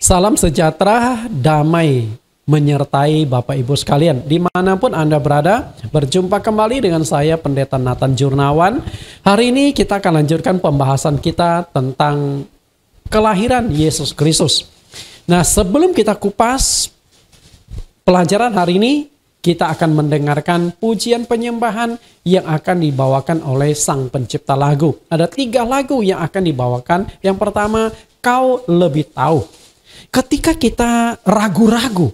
Salam sejahtera, damai menyertai Bapak Ibu sekalian. Dimanapun Anda berada, berjumpa kembali dengan saya Pendeta Nathan Jurnawan. Hari ini kita akan lanjutkan pembahasan kita tentang kelahiran Yesus Kristus. Nah, sebelum kita kupas pelajaran hari ini, kita akan mendengarkan pujian penyembahan yang akan dibawakan oleh Sang Pencipta lagu. Ada 3 lagu yang akan dibawakan. Yang pertama, Kau Lebih Tahu. Ketika kita ragu-ragu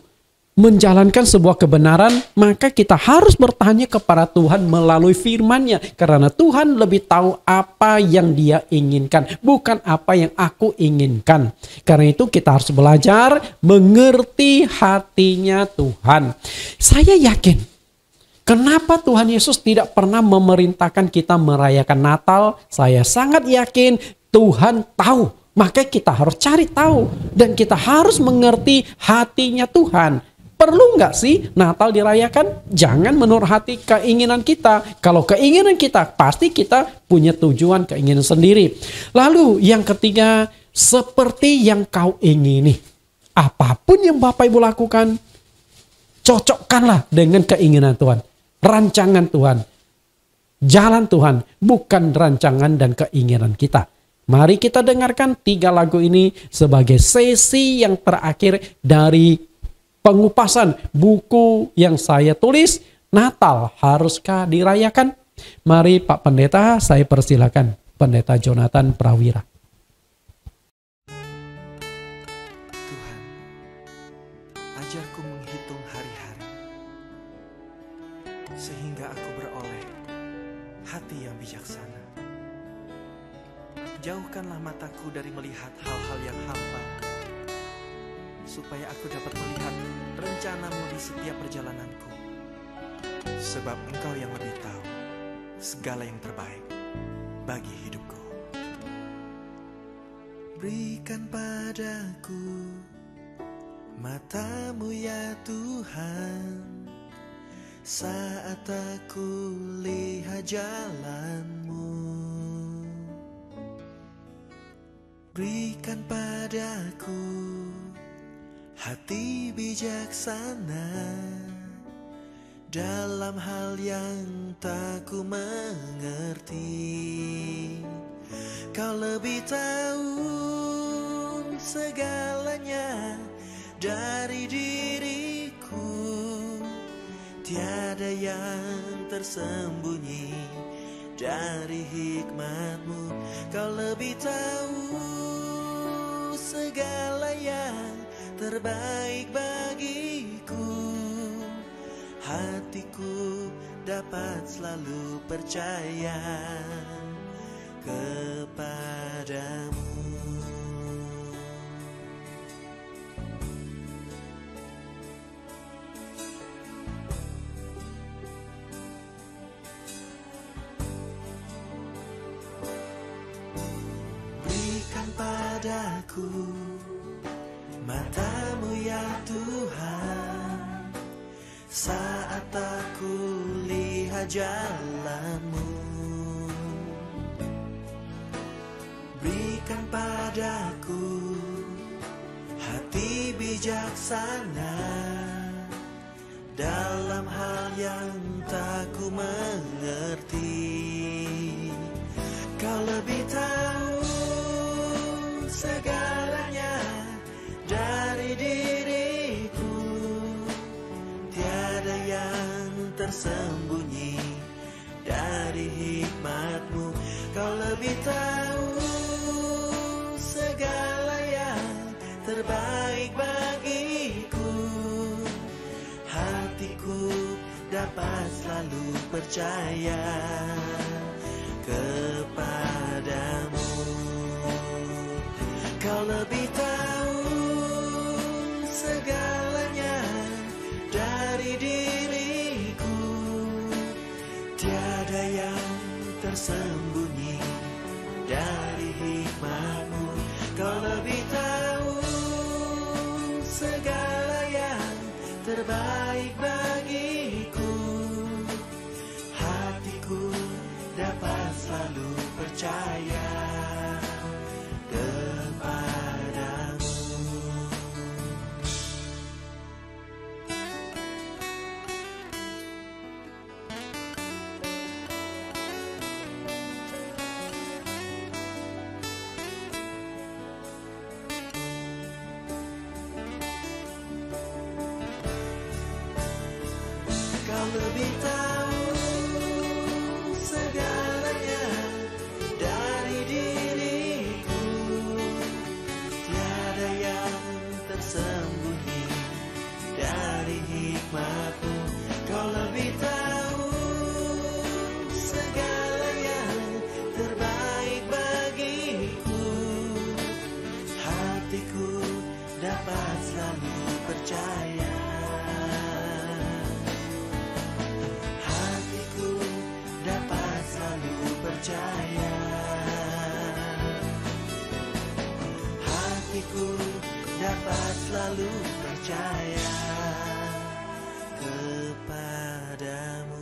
menjalankan sebuah kebenaran, maka kita harus bertanya kepada Tuhan melalui firman-Nya. Karena Tuhan lebih tahu apa yang Dia inginkan, bukan apa yang aku inginkan. Karena itu kita harus belajar mengerti hatinya Tuhan. Saya yakin, kenapa Tuhan Yesus tidak pernah memerintahkan kita merayakan Natal? Saya sangat yakin Tuhan tahu. Maka kita harus cari tahu dan kita harus mengerti hatinya Tuhan. Perlu nggak sih Natal dirayakan? Jangan menurut hati keinginan kita. Kalau keinginan kita, pasti kita punya tujuan keinginan sendiri. Lalu yang ketiga, seperti yang kau ingini. Apapun yang Bapak Ibu lakukan, cocokkanlah dengan keinginan Tuhan. Rancangan Tuhan. Jalan Tuhan, bukan rancangan dan keinginan kita. Mari kita dengarkan 3 lagu ini sebagai sesi yang terakhir dari pengupasan buku yang saya tulis, Natal Haruskah Dirayakan? Mari Pak Pendeta, saya persilakan Pendeta Jonathan Prawira. Tuhan, ajarku menghitung hari-hari, sehingga aku beroleh hati yang bijaksana. Jauhkanlah mataku dari melihat hal-hal yang hampa, supaya aku dapat melihat rencana-Mu di setiap perjalananku. Sebab Engkau yang lebih tahu segala yang terbaik bagi hidupku. Berikan padaku mata-Mu ya Tuhan, saat aku lihat jalan-Mu. Berikan padaku hati bijaksana dalam hal yang tak ku mengerti. Kau lebih tahu segalanya dari diriku, tiada yang tersembunyi dari hikmat-Mu. Kau lebih tahu segala yang terbaik bagiku. Hatiku dapat selalu percaya kepadamu. Berikan padaku mata-Mu ya Tuhan, saat aku lihat jalan-Mu. Berikan padaku hati bijaksana dalam hal yang tak ku mengerti. Kau lebih tahu segalanya dari diriku, tiada yang tersembunyi dari hikmat-Mu. Kau lebih tahu segala yang terbaik bagiku. Hatiku dapat selalu percaya kepadamu. Kau lebih tahu segalanya dari diriku, tiada yang tersembunyi dari hikmat-Mu. Kau lebih tahu segala yang terbaik bagiku. Hatiku dapat selalu percaya kepadamu. lebih tahu segalanya dari diriku. Tiada yang tersembunyi dari hikmat-Mu. Kau lebih tahu segala yang terbaik bagiku. Hatiku dapat selalu percaya. Hatiku dapat selalu percaya. Hatiku dapat selalu percaya kepadamu.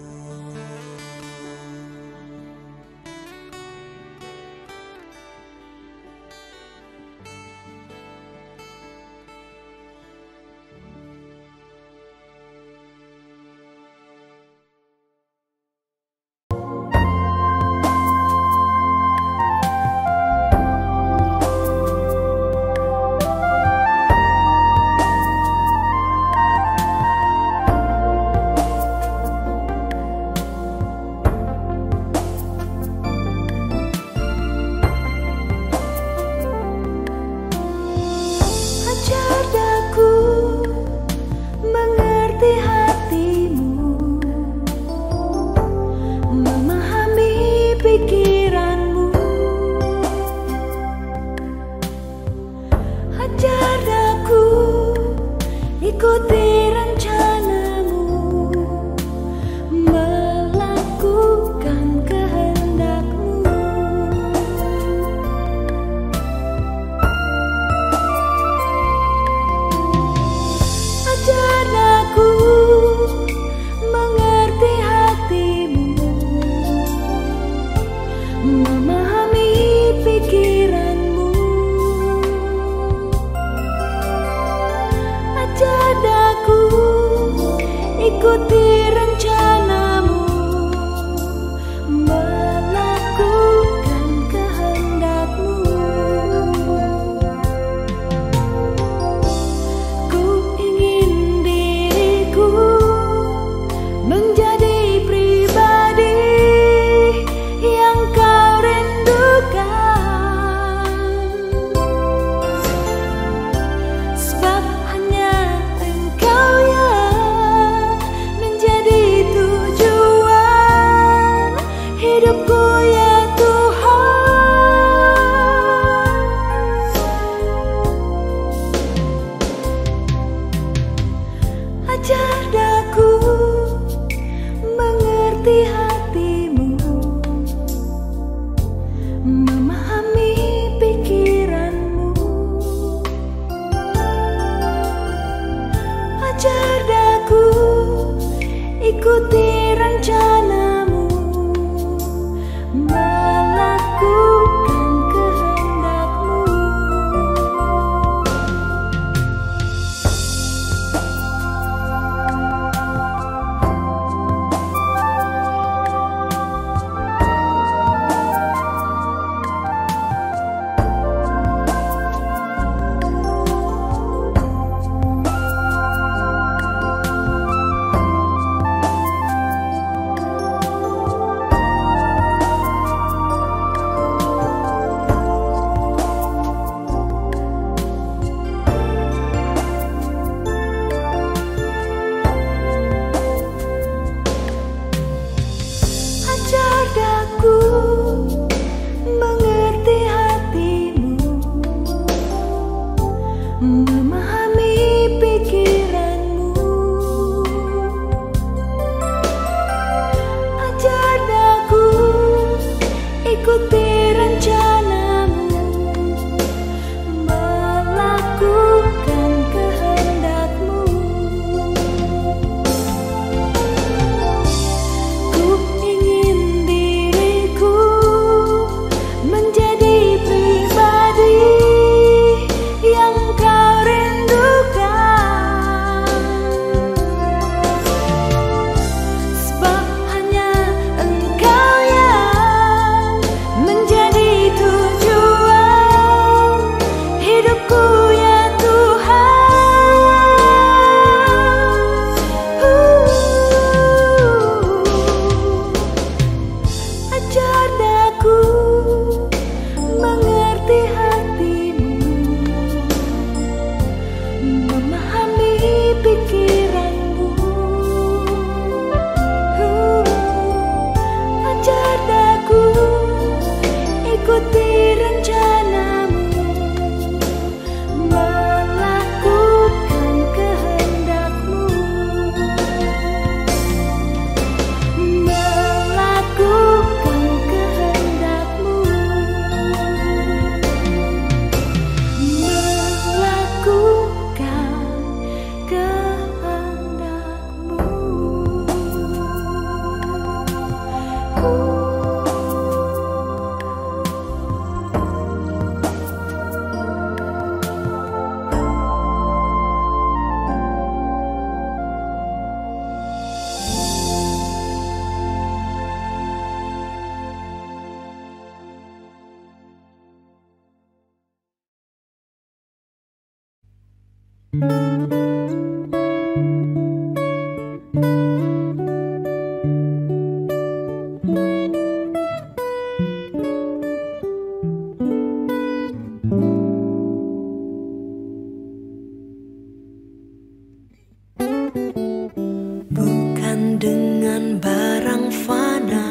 Bukan dengan barang fana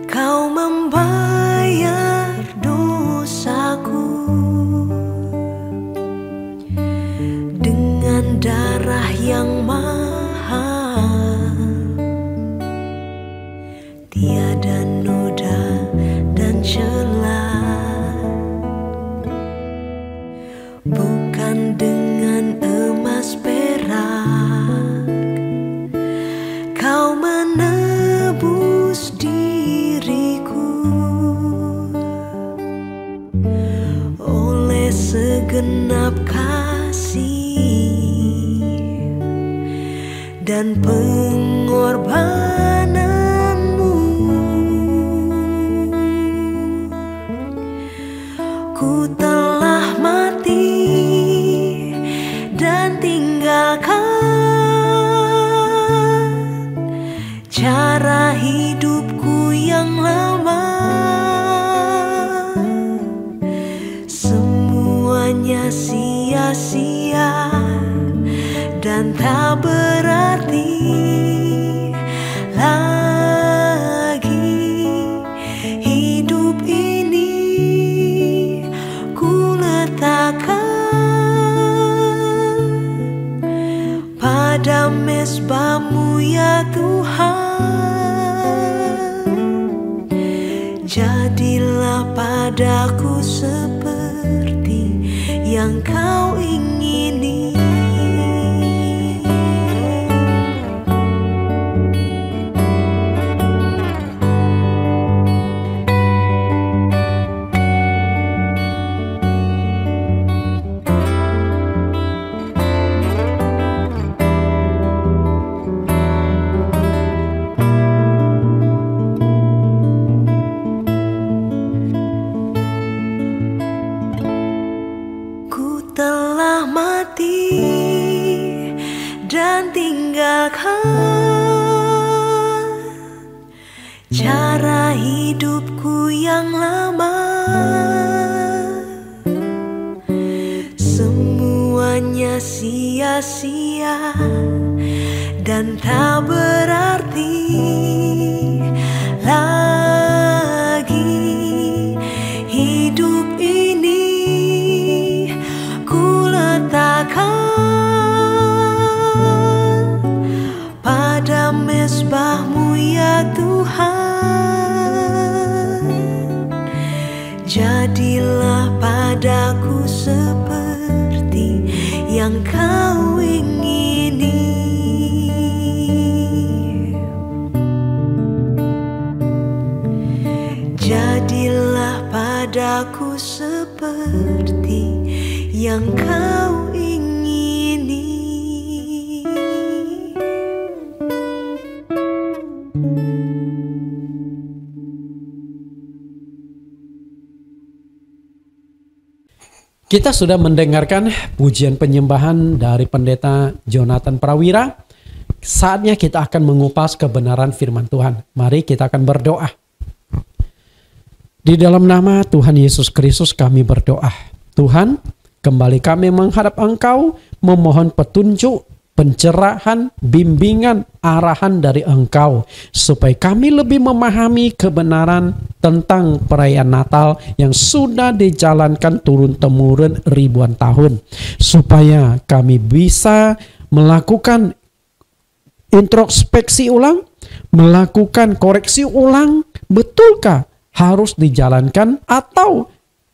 Kau membayar dosaku, dengan darah yang mahal, tiada noda dan celah. Bukan dengan emas perak Kau menebus diriku, oleh segenap kasih dan pengorbananmu. Ku telah mati dan tinggalkan cara hidupku yang lama. Semuanya sia-sia dan tak berarti lagi. Hidup ini ku letakkan pada mezbah-Mu ya Tuhan. Jadilah padaku seperti yang Kau ingini. Telah mati dan tinggalkan cara hidupku yang lama. Semuanya sia-sia dan tak berarti lagi. Hidup ini pada mezbah-Mu ya Tuhan. Jadilah padaku seperti yang Kau ingini. Jadilah padaku seperti yang Kau ingini. Kita sudah mendengarkan pujian penyembahan dari Pendeta Jonathan Prawira. Saatnya kita akan mengupas kebenaran firman Tuhan. Mari kita akan berdoa. Di dalam nama Tuhan Yesus Kristus kami berdoa. Tuhan, kembali kami menghadap Engkau, memohon petunjuk pencerahan, bimbingan, arahan dari Engkau, supaya kami lebih memahami kebenaran tentang perayaan Natal yang sudah dijalankan turun-temurun ribuan tahun, supaya kami bisa melakukan introspeksi ulang, melakukan koreksi ulang. Betulkah harus dijalankan, atau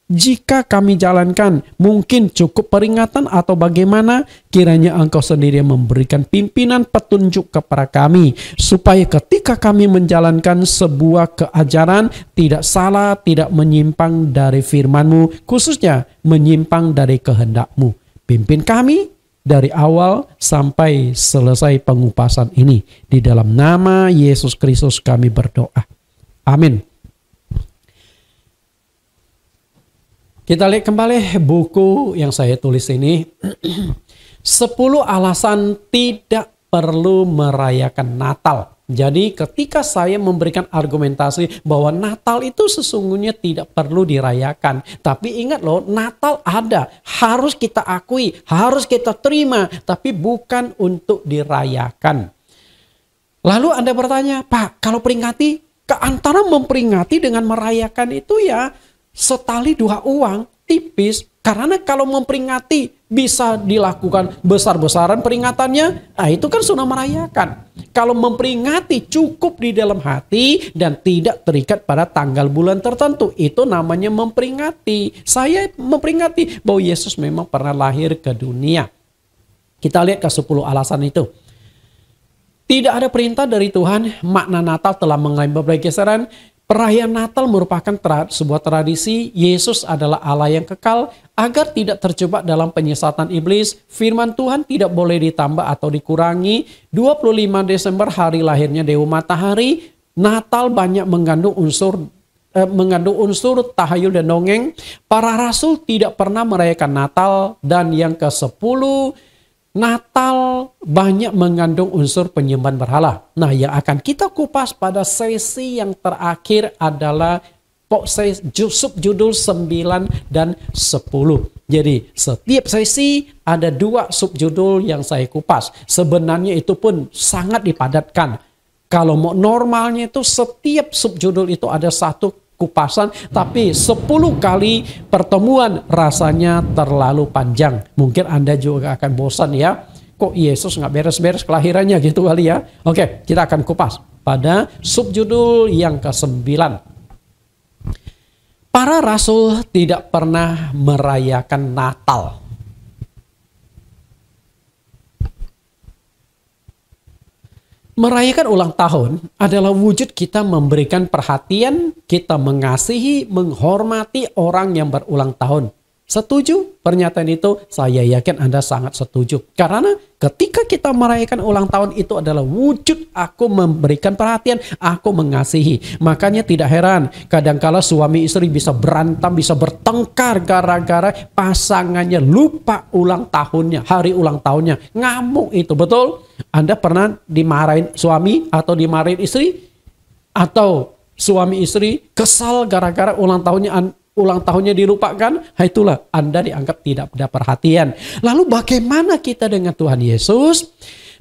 jika kami jalankan mungkin cukup peringatan, atau bagaimana? Kiranya Engkau sendiri memberikan pimpinan petunjuk kepada kami, supaya ketika kami menjalankan sebuah keajaran tidak salah, tidak menyimpang dari firman-Mu, khususnya menyimpang dari kehendak-Mu. Pimpin kami dari awal sampai selesai pengupasan ini. Di dalam nama Yesus Kristus kami berdoa. Amin. Kita lihat kembali buku yang saya tulis ini. 10 alasan tidak perlu merayakan Natal. Jadi ketika saya memberikan argumentasi bahwa Natal itu sesungguhnya tidak perlu dirayakan. Tapi ingat loh, Natal ada. Harus kita akui, harus kita terima. Tapi bukan untuk dirayakan. Lalu Anda bertanya, Pak, kalau peringati, antara memperingati dengan merayakan itu ya setali dua uang, tipis. Karena kalau memperingati bisa dilakukan besar-besaran peringatannya, nah itu kan sudah merayakan. Kalau memperingati cukup di dalam hati dan tidak terikat pada tanggal bulan tertentu, itu namanya memperingati. Saya memperingati bahwa Yesus memang pernah lahir ke dunia. Kita lihat ke 10 alasan itu. Tidak ada perintah dari Tuhan, makna Natal telah mengalami berbagai geseran. Perayaan Natal merupakan sebuah tradisi. Yesus adalah Allah yang kekal. Agar tidak terjebak dalam penyesatan iblis, firman Tuhan tidak boleh ditambah atau dikurangi. 25 Desember hari lahirnya Dewa Matahari. Natal banyak mengandung unsur tahayul dan dongeng. Para rasul tidak pernah merayakan Natal. Dan yang ke-10, Natal banyak mengandung unsur penyembahan berhala. Nah, yang akan kita kupas pada sesi yang terakhir adalah subjudul 9 dan 10. Jadi setiap sesi ada 2 subjudul yang saya kupas. Sebenarnya itu pun sangat dipadatkan. Kalau mau normalnya itu setiap subjudul itu ada 1 kupasan, tapi 10 kali pertemuan rasanya terlalu panjang. Mungkin Anda juga akan bosan ya. Kok Yesus nggak beres-beres kelahirannya gitu kali ya. Oke, kita akan kupas pada subjudul yang ke-9. Para rasul tidak pernah merayakan Natal. Merayakan ulang tahun adalah wujud kita memberikan perhatian, kita mengasihi, menghormati orang yang berulang tahun. Setuju pernyataan itu? Saya yakin Anda sangat setuju. Karena ketika kita merayakan ulang tahun itu adalah wujud aku memberikan perhatian, aku mengasihi. Makanya tidak heran kadangkala suami istri bisa berantem, bisa bertengkar gara-gara pasangannya lupa ulang tahunnya, hari ulang tahunnya. Ngamuk itu, betul? Anda pernah dimarahin suami atau dimarahin istri? Atau suami istri kesal gara-gara ulang tahunnya dilupakan? Itulah Anda dianggap tidak ada perhatian. Lalu bagaimana kita dengan Tuhan Yesus?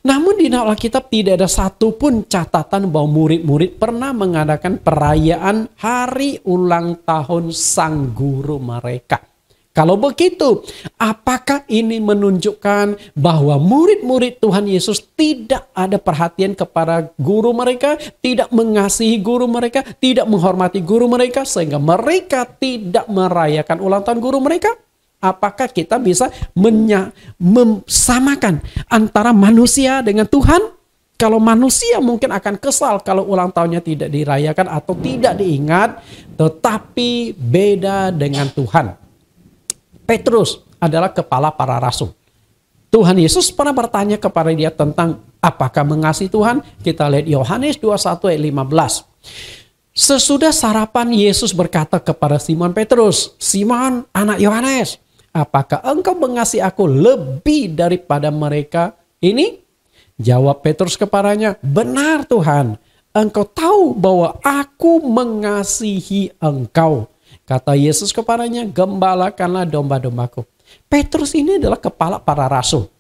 Namun di dalam Alkitab tidak ada satupun catatan bahwa murid-murid pernah mengadakan perayaan hari ulang tahun sang guru mereka. Kalau begitu, apakah ini menunjukkan bahwa murid-murid Tuhan Yesus tidak ada perhatian kepada guru mereka, tidak mengasihi guru mereka, tidak menghormati guru mereka, sehingga mereka tidak merayakan ulang tahun guru mereka? Apakah kita bisa mensamakan antara manusia dengan Tuhan? Kalau manusia mungkin akan kesal kalau ulang tahunnya tidak dirayakan atau tidak diingat, tetapi beda dengan Tuhan. Petrus adalah kepala para rasul. Tuhan Yesus pernah bertanya kepada dia tentang apakah mengasihi Tuhan. Kita lihat Yohanes 21 ayat 15. Sesudah sarapan Yesus berkata kepada Simon Petrus, "Simon, anak Yohanes, apakah engkau mengasihi aku lebih daripada mereka ini?" Jawab Petrus kepadanya, "Benar Tuhan, engkau tahu bahwa aku mengasihi engkau." Kata Yesus kepadanya, "Gembalakanlah domba-dombaku." Petrus ini adalah kepala para rasul.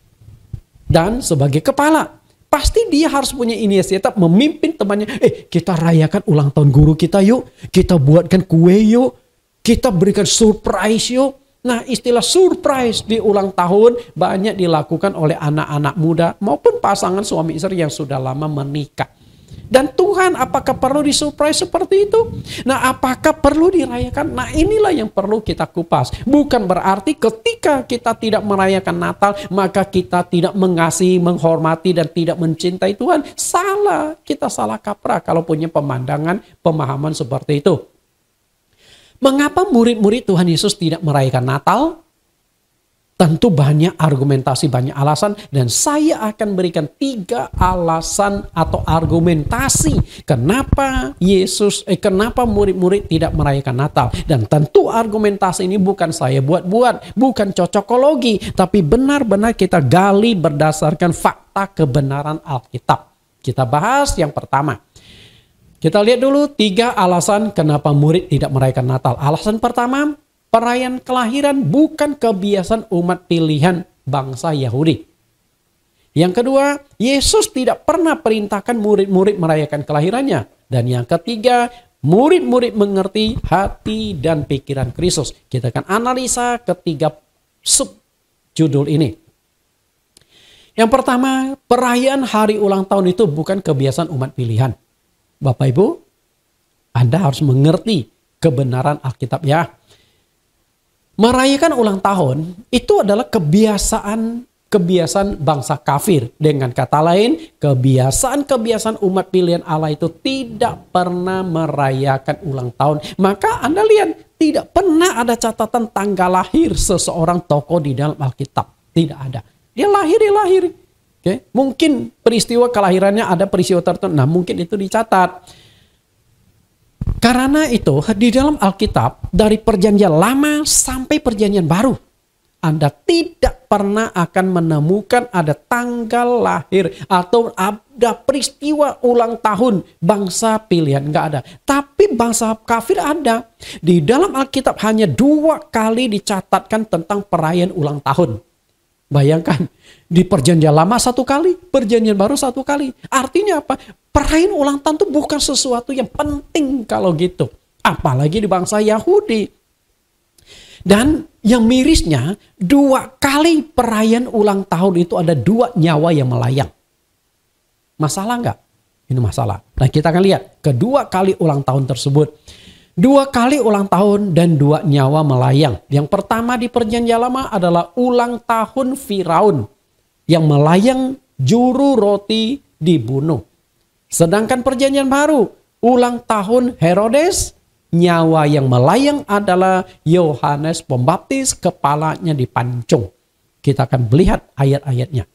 Dan sebagai kepala, pasti dia harus punya inisiatif memimpin temannya. Kita rayakan ulang tahun guru kita yuk. Kita buatkan kue yuk. Kita berikan surprise yuk. Nah, istilah surprise di ulang tahun banyak dilakukan oleh anak-anak muda maupun pasangan suami istri yang sudah lama menikah. Dan Tuhan, apakah perlu disurprise seperti itu? Nah, apakah perlu dirayakan? Nah, inilah yang perlu kita kupas. Bukan berarti ketika kita tidak merayakan Natal, maka kita tidak mengasihi, menghormati, dan tidak mencintai Tuhan. Salah, kita salah kaprah kalau punya pemahaman seperti itu. Mengapa murid-murid Tuhan Yesus tidak merayakan Natal? Tentu banyak argumentasi, banyak alasan. Dan saya akan berikan 3 alasan atau argumentasi kenapa kenapa murid-murid tidak merayakan Natal. Dan tentu argumentasi ini bukan saya buat-buat, bukan cocokologi, tapi benar-benar kita gali berdasarkan fakta kebenaran Alkitab. Kita bahas yang pertama. Kita lihat dulu 3 alasan kenapa murid tidak merayakan Natal. Alasan pertama, perayaan kelahiran bukan kebiasaan umat pilihan bangsa Yahudi. Yang kedua, Yesus tidak pernah perintahkan murid-murid merayakan kelahirannya. Dan yang ketiga, murid-murid mengerti hati dan pikiran Kristus. Kita akan analisa ketiga subjudul ini. Yang pertama, perayaan hari ulang tahun itu bukan kebiasaan umat pilihan. Bapak Ibu, Anda harus mengerti kebenaran Alkitab ya. Merayakan ulang tahun itu adalah kebiasaan bangsa kafir. Dengan kata lain, kebiasaan umat pilihan Allah itu tidak pernah merayakan ulang tahun. Maka Anda lihat, tidak pernah ada catatan tanggal lahir seseorang tokoh di dalam Alkitab. Tidak ada. Dia lahir. Okay. Mungkin peristiwa kelahirannya ada peristiwa tertentu. Nah, mungkin itu dicatat. Karena itu di dalam Alkitab dari perjanjian lama sampai perjanjian baru, Anda tidak pernah akan menemukan ada tanggal lahir atau ada peristiwa ulang tahun bangsa pilihan. Enggak ada. Tapi bangsa kafir ada. Di dalam Alkitab hanya 2 kali dicatatkan tentang perayaan ulang tahun. Bayangkan, di perjanjian lama 1 kali, perjanjian baru 1 kali. Artinya apa? Perayaan ulang tahun itu bukan sesuatu yang penting kalau gitu. Apalagi di bangsa Yahudi. Dan yang mirisnya, 2 kali perayaan ulang tahun itu ada 2 nyawa yang melayang. Masalah nggak? Ini masalah. Nah, kita akan lihat kedua kali ulang tahun tersebut. 2 kali ulang tahun dan 2 nyawa melayang. Yang pertama di perjanjian lama adalah ulang tahun Firaun yang melayang juru roti dibunuh. Sedangkan perjanjian baru, ulang tahun Herodes, nyawa yang melayang adalah Yohanes Pembaptis, kepalanya dipancung. Kita akan melihat ayat-ayatnya.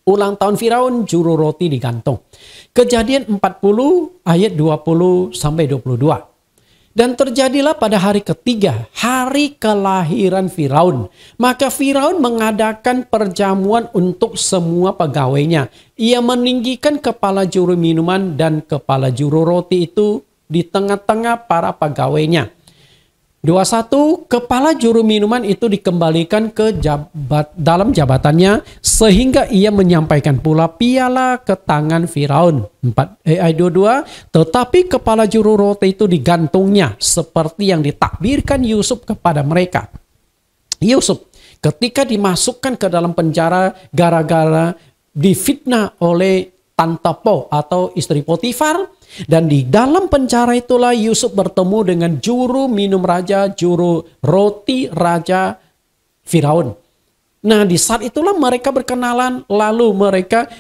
Ulang tahun Firaun, juru roti digantung. Kejadian 40 ayat 20 sampai 22. Dan terjadilah pada hari ketiga, hari kelahiran Firaun. Maka Firaun mengadakan perjamuan untuk semua pegawainya. Ia meninggikan kepala juru minuman dan kepala juru roti itu di tengah-tengah para pegawainya. 21, kepala juru minuman itu dikembalikan ke dalam jabatannya sehingga ia menyampaikan pula piala ke tangan Firaun. Ayat 22, tetapi kepala juru roti itu digantungnya seperti yang ditakbirkan Yusuf kepada mereka. Yusuf ketika dimasukkan ke dalam penjara gara-gara difitnah oleh Tante Po atau istri Potifar. Dan di dalam penjara itulah Yusuf bertemu dengan juru minum raja, juru roti raja Firaun. Nah, di saat itulah mereka berkenalan, lalu mereka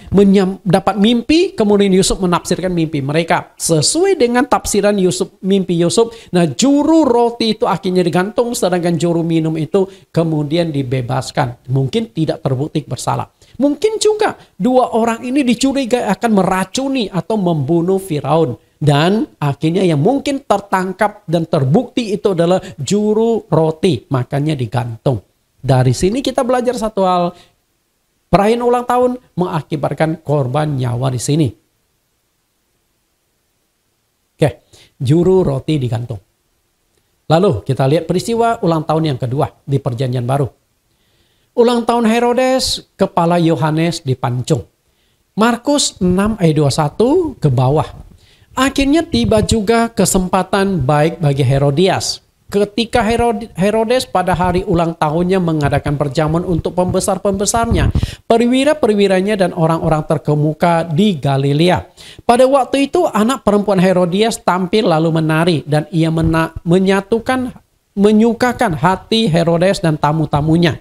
dapat mimpi, kemudian Yusuf menafsirkan mimpi mereka. Sesuai dengan tafsiran mimpi Yusuf, nah juru roti itu akhirnya digantung, sedangkan juru minum itu kemudian dibebaskan. Mungkin tidak terbukti bersalah. Mungkin juga 2 orang ini dicurigai akan meracuni atau membunuh Firaun. Dan akhirnya yang mungkin tertangkap dan terbukti itu adalah juru roti. Makanya digantung. Dari sini kita belajar satu hal. Perayaan ulang tahun mengakibatkan korban nyawa di sini. Oke, juru roti digantung. Lalu kita lihat peristiwa ulang tahun yang kedua di perjanjian baru. ulang tahun Herodes, kepala Yohanes dipancung. Markus 6 ayat 21 ke bawah. Akhirnya tiba juga kesempatan baik bagi Herodias. Ketika Herodes pada hari ulang tahunnya mengadakan perjamuan untuk pembesar-pembesarnya, perwira-perwiranya dan orang-orang terkemuka di Galilea. Pada waktu itu anak perempuan Herodias tampil lalu menari dan ia menyukakan hati Herodes dan tamu-tamunya.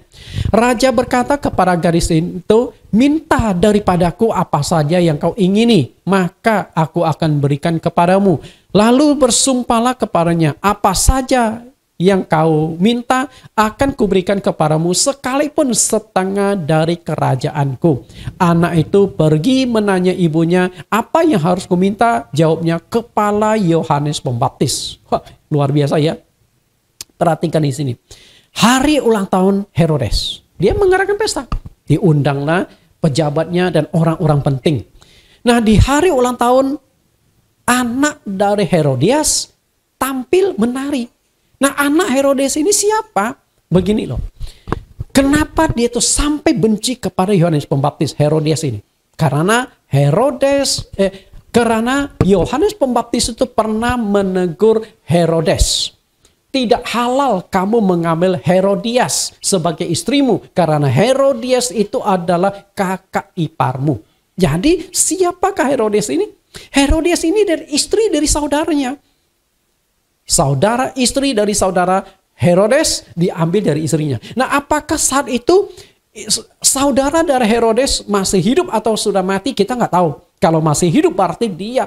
Raja berkata kepada gadis itu, "Minta daripadaku apa saja yang kau ingini, maka aku akan berikan kepadamu." Lalu bersumpahlah kepadanya, "Apa saja yang kau minta akan kuberikan kepadamu, sekalipun setengah dari kerajaanku." Anak itu pergi menanya ibunya, "Apa yang harus kuminta?" Jawabnya, "Kepala Yohanes Pembaptis." Wah, luar biasa ya. Perhatikan di sini. Hari ulang tahun Herodes. Dia mengadakan pesta. Diundanglah pejabatnya dan orang-orang penting. Nah, di hari ulang tahun, anak dari Herodias tampil menari. Nah, anak Herodes ini siapa? Begini loh. Kenapa dia tuh sampai benci kepada Yohanes Pembaptis, Herodias ini? Karena Yohanes Pembaptis itu pernah menegur Herodes. Tidak halal kamu mengambil Herodias sebagai istrimu, karena Herodias itu adalah kakak iparmu. Jadi siapakah Herodias ini? Herodias ini dari istri dari saudaranya. Saudara istri dari saudara Herodes diambil dari istrinya. Nah, apakah saat itu saudara dari Herodes masih hidup atau sudah mati? Kita nggak tahu. Kalau masih hidup berarti dia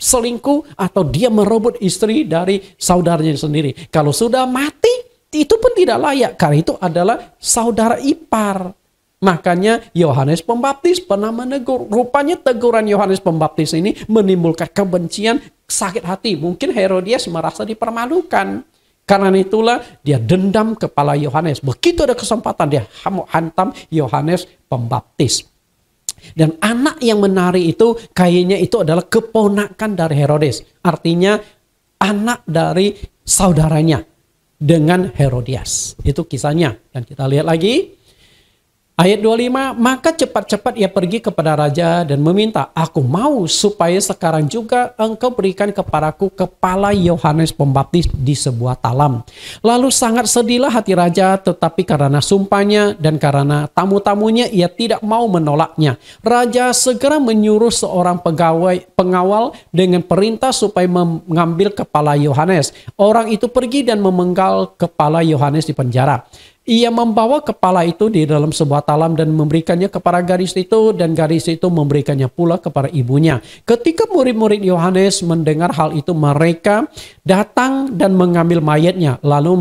selingkuh atau dia merebut istri dari saudaranya sendiri. Kalau sudah mati, itu pun tidak layak. Karena itu adalah saudara ipar. Makanya Yohanes Pembaptis pernah menegur. Rupanya teguran Yohanes Pembaptis ini menimbulkan kebencian, sakit hati. Mungkin Herodias merasa dipermalukan. Karena itulah dia dendam kepala Yohanes. Begitu ada kesempatan dia hantam Yohanes Pembaptis. Dan anak yang menari itu kayaknya itu adalah keponakan dari Herodes. Artinya anak dari saudaranya dengan Herodias. Itu kisahnya. Dan kita lihat lagi. Ayat 25, maka cepat-cepat ia pergi kepada raja dan meminta, "Aku mau supaya sekarang juga engkau berikan kepadaku kepala Yohanes Pembaptis di sebuah talam." Lalu sangat sedihlah hati raja, tetapi karena sumpahnya dan karena tamu-tamunya ia tidak mau menolaknya. Raja segera menyuruh seorang pengawal dengan perintah supaya mengambil kepala Yohanes. Orang itu pergi dan memenggal kepala Yohanes di penjara. Ia membawa kepala itu di dalam sebuah talam dan memberikannya kepada gadis itu, dan gadis itu memberikannya pula kepada ibunya. Ketika murid-murid Yohanes mendengar hal itu, mereka datang dan mengambil mayatnya lalu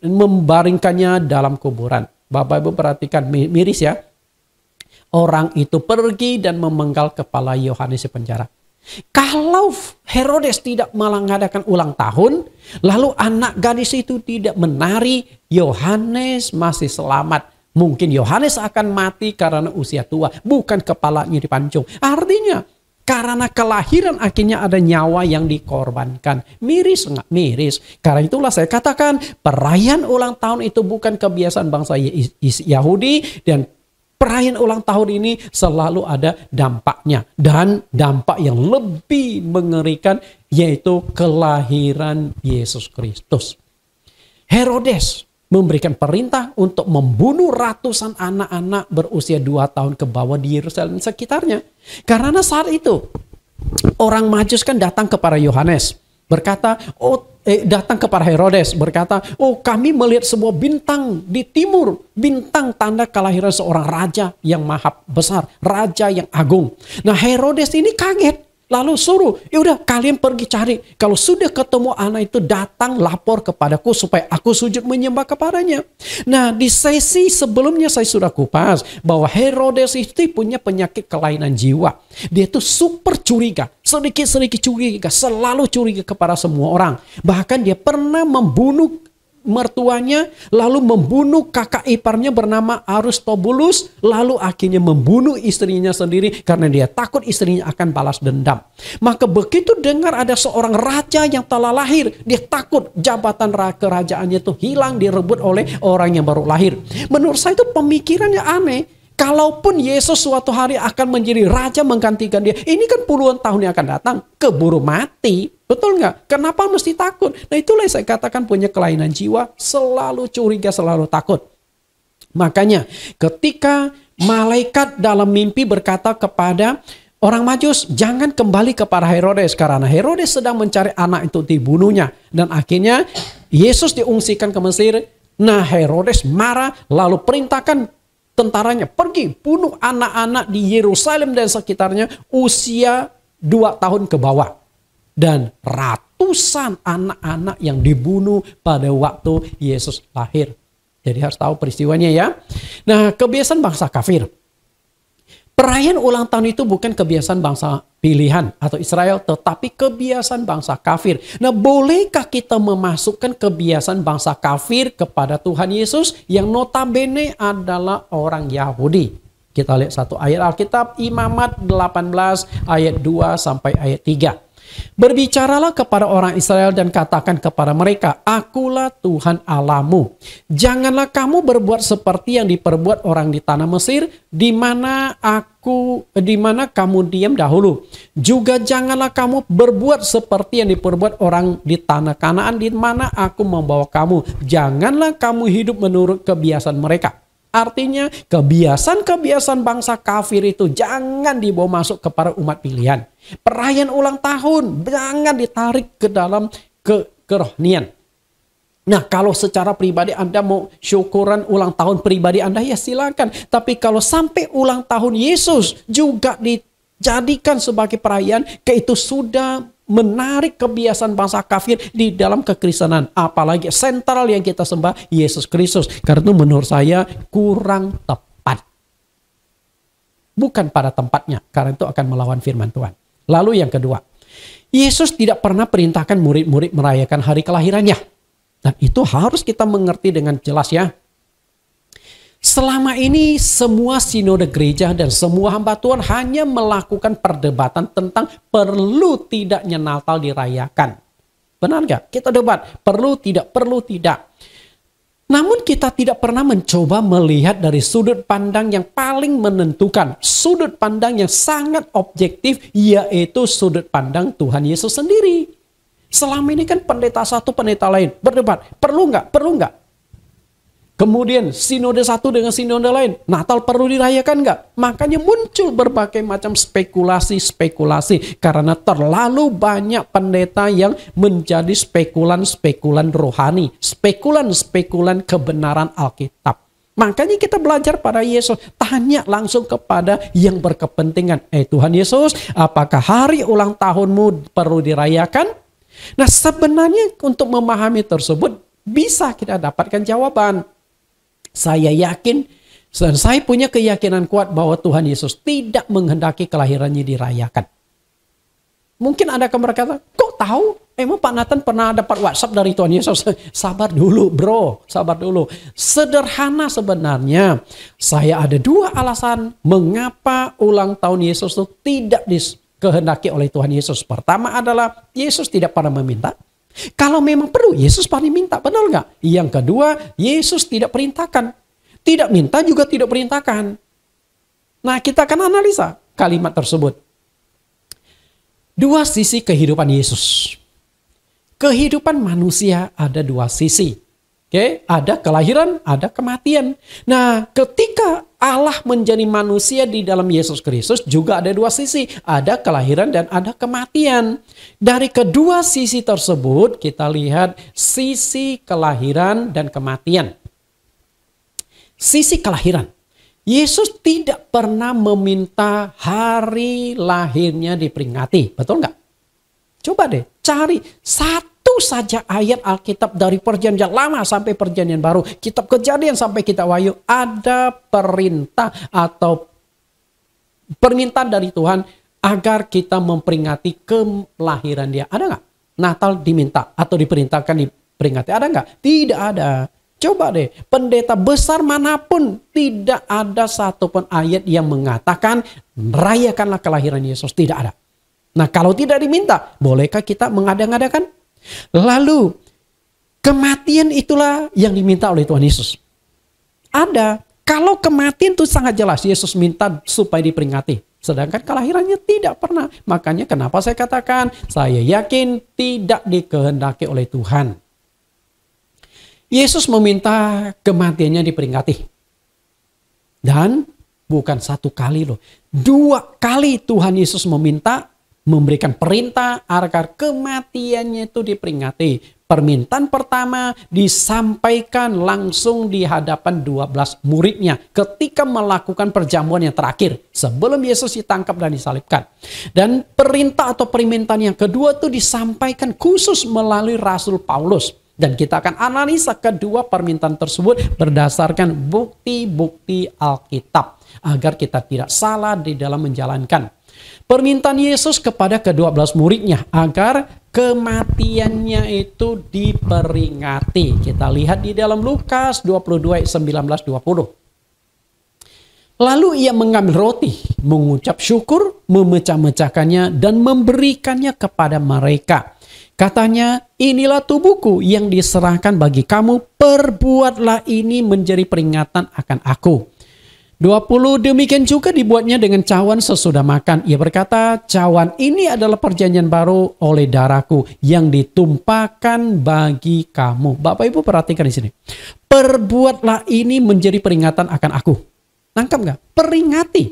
membaringkannya dalam kuburan. Bapak Ibu perhatikan, miris ya. Orang itu pergi dan memenggal kepala Yohanes di penjara. Kalau Herodes tidak mengadakan ulang tahun, lalu anak gadis itu tidak menari, Yohanes masih selamat. Mungkin Yohanes akan mati karena usia tua, bukan kepalanya dipancung. Artinya, karena kelahiran akhirnya ada nyawa yang dikorbankan. Miris nggak? Miris. Karena itulah saya katakan, perayaan ulang tahun itu bukan kebiasaan bangsa Yahudi, dan perayaan ulang tahun ini selalu ada dampaknya. Dan dampak yang lebih mengerikan yaitu kelahiran Yesus Kristus. Herodes memberikan perintah untuk membunuh ratusan anak-anak berusia 2 tahun ke bawah di Yerusalem sekitarnya. Karena saat itu orang Majus kan datang kepada Yohanes. Berkata, datang kepada Herodes berkata, "Oh, kami melihat sebuah bintang di timur, bintang tanda kelahiran seorang raja yang maha besar, raja yang agung." Nah, Herodes ini kaget, lalu suruh, "Ya udah, kalian pergi cari. Kalau sudah ketemu anak itu, datang lapor kepadaku supaya aku sujud menyembah kepadanya." Nah, di sesi sebelumnya saya sudah kupas bahwa Herodes itu punya penyakit kelainan jiwa. Dia itu super curiga, sedikit-sedikit curiga, selalu curiga kepada semua orang. Bahkan dia pernah membunuh mertuanya, lalu membunuh kakak iparnya bernama Aristobulus, lalu akhirnya membunuh istrinya sendiri karena dia takut istrinya akan balas dendam. Maka begitu dengar ada seorang raja yang telah lahir, dia takut jabatan kerajaannya itu hilang, direbut oleh orang yang baru lahir. Menurut saya itu pemikirannya aneh. Kalaupun Yesus suatu hari akan menjadi raja menggantikan dia, ini kan puluhan tahun yang akan datang, keburu mati. Betul nggak? Kenapa mesti takut? Nah itulah yang saya katakan punya kelainan jiwa, selalu curiga, selalu takut. Makanya ketika malaikat dalam mimpi berkata kepada orang Majus, jangan kembali kepada Herodes, karena Herodes sedang mencari anak itu dibunuhnya. Dan akhirnya Yesus diungsikan ke Mesir. Nah Herodes marah, lalu perintahkan tentaranya pergi bunuh anak-anak di Yerusalem dan sekitarnya usia 2 tahun ke bawah. Dan ratusan anak-anak yang dibunuh pada waktu Yesus lahir. Jadi harus tahu peristiwanya ya. Nah, kebiasaan bangsa kafir. Perayaan ulang tahun itu bukan kebiasaan bangsa pilihan atau Israel, tetapi kebiasaan bangsa kafir. Nah, bolehkah kita memasukkan kebiasaan bangsa kafir kepada Tuhan Yesus yang notabene adalah orang Yahudi? Kita lihat satu ayat Alkitab, Imamat 18 ayat 2 sampai ayat 3. Berbicaralah kepada orang Israel dan katakan kepada mereka, akulah Tuhan Allahmu. Janganlah kamu berbuat seperti yang diperbuat orang di tanah Mesir, di mana kamu diam dahulu. Juga janganlah kamu berbuat seperti yang diperbuat orang di tanah Kanaan, di mana aku membawa kamu. Janganlah kamu hidup menurut kebiasaan mereka. Artinya kebiasaan-kebiasaan bangsa kafir itu jangan dibawa masuk kepada umat pilihan. Perayaan ulang tahun jangan ditarik ke dalam kerohanian. Nah, kalau secara pribadi Anda mau syukuran ulang tahun pribadi Anda, ya silakan. Tapi kalau sampai ulang tahun Yesus juga dijadikan sebagai perayaan, itu sudah menarik kebiasaan bangsa kafir di dalam kekristenan. Apalagi sentral yang kita sembah Yesus Kristus. Karena itu menurut saya kurang tepat. Bukan pada tempatnya. Karena itu akan melawan firman Tuhan. Lalu yang kedua, Yesus tidak pernah perintahkan murid-murid merayakan hari kelahirannya. Dan itu harus kita mengerti dengan jelas ya. Selama ini semua sinode gereja dan semua hamba Tuhan hanya melakukan perdebatan tentang perlu tidaknya Natal dirayakan. Benar nggak? Kita debat, perlu tidak, perlu tidak. Namun kita tidak pernah mencoba melihat dari sudut pandang yang paling menentukan. Sudut pandang yang sangat objektif, yaitu sudut pandang Tuhan Yesus sendiri. Selama ini kan pendeta satu, pendeta lain berdebat, perlu nggak, perlu nggak? Kemudian sinode satu dengan sinode lain, Natal perlu dirayakan nggak? Makanya muncul berbagai macam spekulasi-spekulasi. Karena terlalu banyak pendeta yang menjadi spekulan-spekulan rohani. Spekulan-spekulan kebenaran Alkitab. Makanya kita belajar pada Yesus. Tanya langsung kepada yang berkepentingan. Tuhan Yesus, apakah hari ulang tahunmu perlu dirayakan? Nah sebenarnya untuk memahami tersebut bisa kita dapatkan jawaban. Saya yakin dan saya punya keyakinan kuat bahwa Tuhan Yesus tidak menghendaki kelahirannya dirayakan. Mungkin ada yang berkata, kok tahu? Emang Pak Nathan pernah dapat WhatsApp dari Tuhan Yesus? Sabar dulu bro, sabar dulu. Sederhana sebenarnya. Saya ada 2 alasan mengapa ulang tahun Yesus itu tidak dikehendaki oleh Tuhan Yesus. Pertama adalah Yesus tidak pernah meminta. Kalau memang perlu, Yesus pasti minta, benar nggak? Yang kedua, Yesus tidak perintahkan. Tidak minta juga tidak perintahkan. Nah, kita akan analisa kalimat tersebut. 2 sisi kehidupan Yesus. Kehidupan manusia ada 2 sisi. Oke, ada kelahiran, ada kematian. Nah, ketika Allah menjadi manusia di dalam Yesus Kristus juga ada 2 sisi. Ada kelahiran dan ada kematian. Dari kedua sisi tersebut kita lihat sisi kelahiran dan kematian. Sisi kelahiran. Yesus tidak pernah meminta hari lahirnya diperingati. Betul nggak? Coba deh cari satu saja ayat Alkitab dari perjanjian lama sampai perjanjian baru. Kitab Kejadian sampai kitab Wahyu. Ada perintah atau permintaan dari Tuhan agar kita memperingati kelahiran dia. Ada nggak? Natal diminta atau diperintahkan diperingati. Ada nggak? Tidak ada. Coba deh, pendeta besar manapun tidak ada satupun ayat yang mengatakan rayakanlah kelahiran Yesus. Tidak ada. Nah, kalau tidak diminta, bolehkah kita mengada-ngadakan? Lalu, kematian itulah yang diminta oleh Tuhan Yesus. Ada. Kalau kematian itu sangat jelas, Yesus minta supaya diperingati. Sedangkan kelahirannya tidak pernah. Makanya kenapa saya katakan, saya yakin tidak dikehendaki oleh Tuhan. Yesus meminta kematiannya diperingati. Dan bukan satu kali loh. 2 kali Tuhan Yesus memberikan perintah agar kematiannya itu diperingati. Permintaan pertama disampaikan langsung di hadapan 12 muridnya ketika melakukan perjamuan yang terakhir sebelum Yesus ditangkap dan disalibkan. Dan perintah atau permintaan yang kedua itu disampaikan khusus melalui Rasul Paulus. Dan kita akan analisa kedua permintaan tersebut berdasarkan bukti-bukti Alkitab agar kita tidak salah di dalam menjalankan. Permintaan Yesus kepada ke-12 muridnya agar kematiannya itu diperingati. Kita lihat di dalam Lukas 22 ayat 19-20. Lalu ia mengambil roti, mengucap syukur, memecah-mecahkannya dan memberikannya kepada mereka. Katanya, inilah tubuhku yang diserahkan bagi kamu, perbuatlah ini menjadi peringatan akan aku. 20, demikian juga dibuatnya dengan cawan sesudah makan. Ia berkata, cawan ini adalah perjanjian baru oleh darahku yang ditumpahkan bagi kamu. Bapak Ibu perhatikan di sini. Perbuatlah ini menjadi peringatan akan aku. Nangkap nggak? Peringati.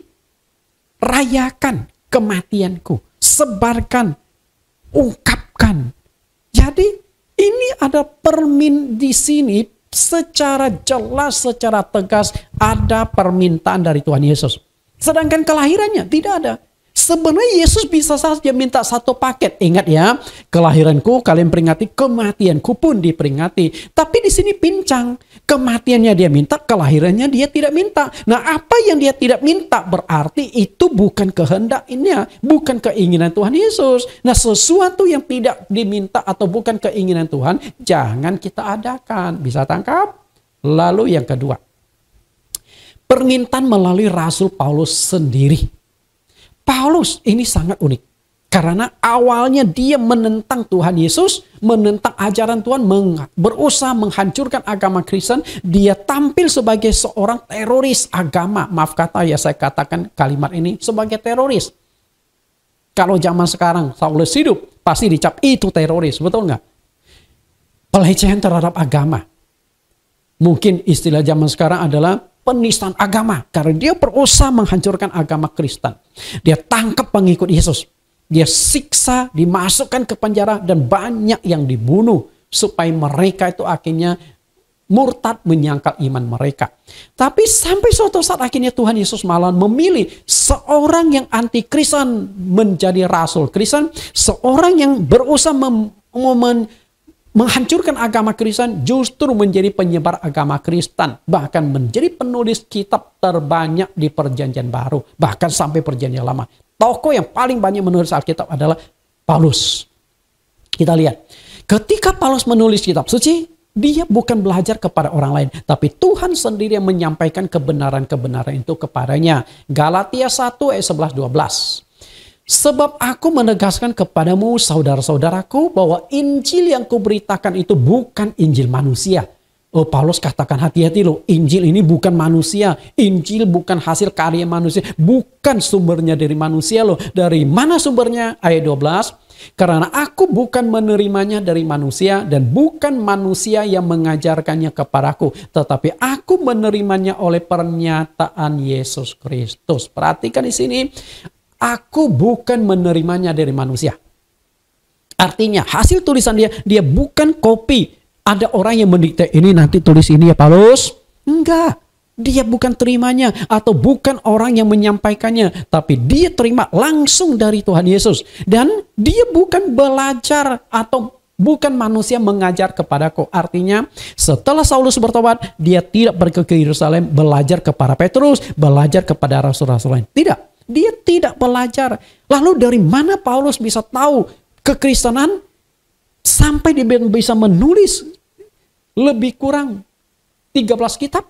Rayakan kematianku. Sebarkan. Ungkapkan. Jadi ini ada di sini secara jelas, secara tegas ada permintaan dari Tuhan Yesus. Sedangkan kelahirannya tidak ada. Sebenarnya Yesus bisa saja minta satu paket. Ingat ya, kelahiranku kalian peringati, kematianku pun diperingati. Tapi di sini pincang. Kematiannya dia minta, kelahirannya dia tidak minta. Nah, apa yang dia tidak minta berarti itu bukan kehendaknya, bukan keinginan Tuhan Yesus. Nah, sesuatu yang tidak diminta atau bukan keinginan Tuhan, jangan kita adakan. Bisa tangkap? Lalu yang kedua, permintaan melalui Rasul Paulus sendiri. Paulus ini sangat unik. Karena awalnya dia menentang Tuhan Yesus, menentang ajaran Tuhan, berusaha menghancurkan agama Kristen. Dia tampil sebagai seorang teroris agama. Maaf kata ya, saya katakan kalimat ini sebagai teroris. Kalau zaman sekarang Saulus hidup, pasti dicap itu teroris, betul nggak? Pelecehan terhadap agama. Mungkin istilah zaman sekarang adalah penistaan agama. Karena dia berusaha menghancurkan agama Kristen. Dia tangkap pengikut Yesus. Dia siksa, dimasukkan ke penjara, dan banyak yang dibunuh. Supaya mereka itu akhirnya murtad, menyangkal iman mereka. Tapi sampai suatu saat akhirnya Tuhan Yesus malah memilih seorang yang anti Kristen menjadi rasul Kristen. Seorang yang berusaha menghancurkan agama Kristen justru menjadi penyebar agama Kristen. Bahkan menjadi penulis kitab terbanyak di perjanjian baru. Bahkan sampai perjanjian lama. Tokoh yang paling banyak menulis Alkitab adalah Paulus. Kita lihat. Ketika Paulus menulis kitab suci, dia bukan belajar kepada orang lain. Tapi Tuhan sendiri yang menyampaikan kebenaran-kebenaran itu kepadanya. Galatia 1 ayat 11-12. Sebab aku menegaskan kepadamu saudara-saudaraku bahwa Injil yang kuberitakan itu bukan Injil manusia. Oh, Paulus katakan hati-hati loh, Injil ini bukan manusia. Injil bukan hasil karya manusia. Bukan sumbernya dari manusia loh. Dari mana sumbernya? Ayat 12. Karena aku bukan menerimanya dari manusia dan bukan manusia yang mengajarkannya kepadaku. Tetapi aku menerimanya oleh pernyataan Yesus Kristus. Perhatikan di sini. Aku bukan menerimanya dari manusia. Artinya hasil tulisan dia bukan copy. Ada orang yang mendikte, ini nanti tulis ini ya Paulus. Enggak. Dia bukan terimanya atau bukan orang yang menyampaikannya. Tapi dia terima langsung dari Tuhan Yesus. Dan dia bukan belajar atau bukan manusia mengajar kepadaku. Artinya setelah Saulus bertobat, dia tidak pergi ke Yerusalem belajar kepada Petrus, belajar kepada rasul-rasul lain. Tidak. Dia tidak belajar. Lalu dari mana Paulus bisa tahu kekristenan? Sampai dia bisa menulis lebih kurang 13 kitab.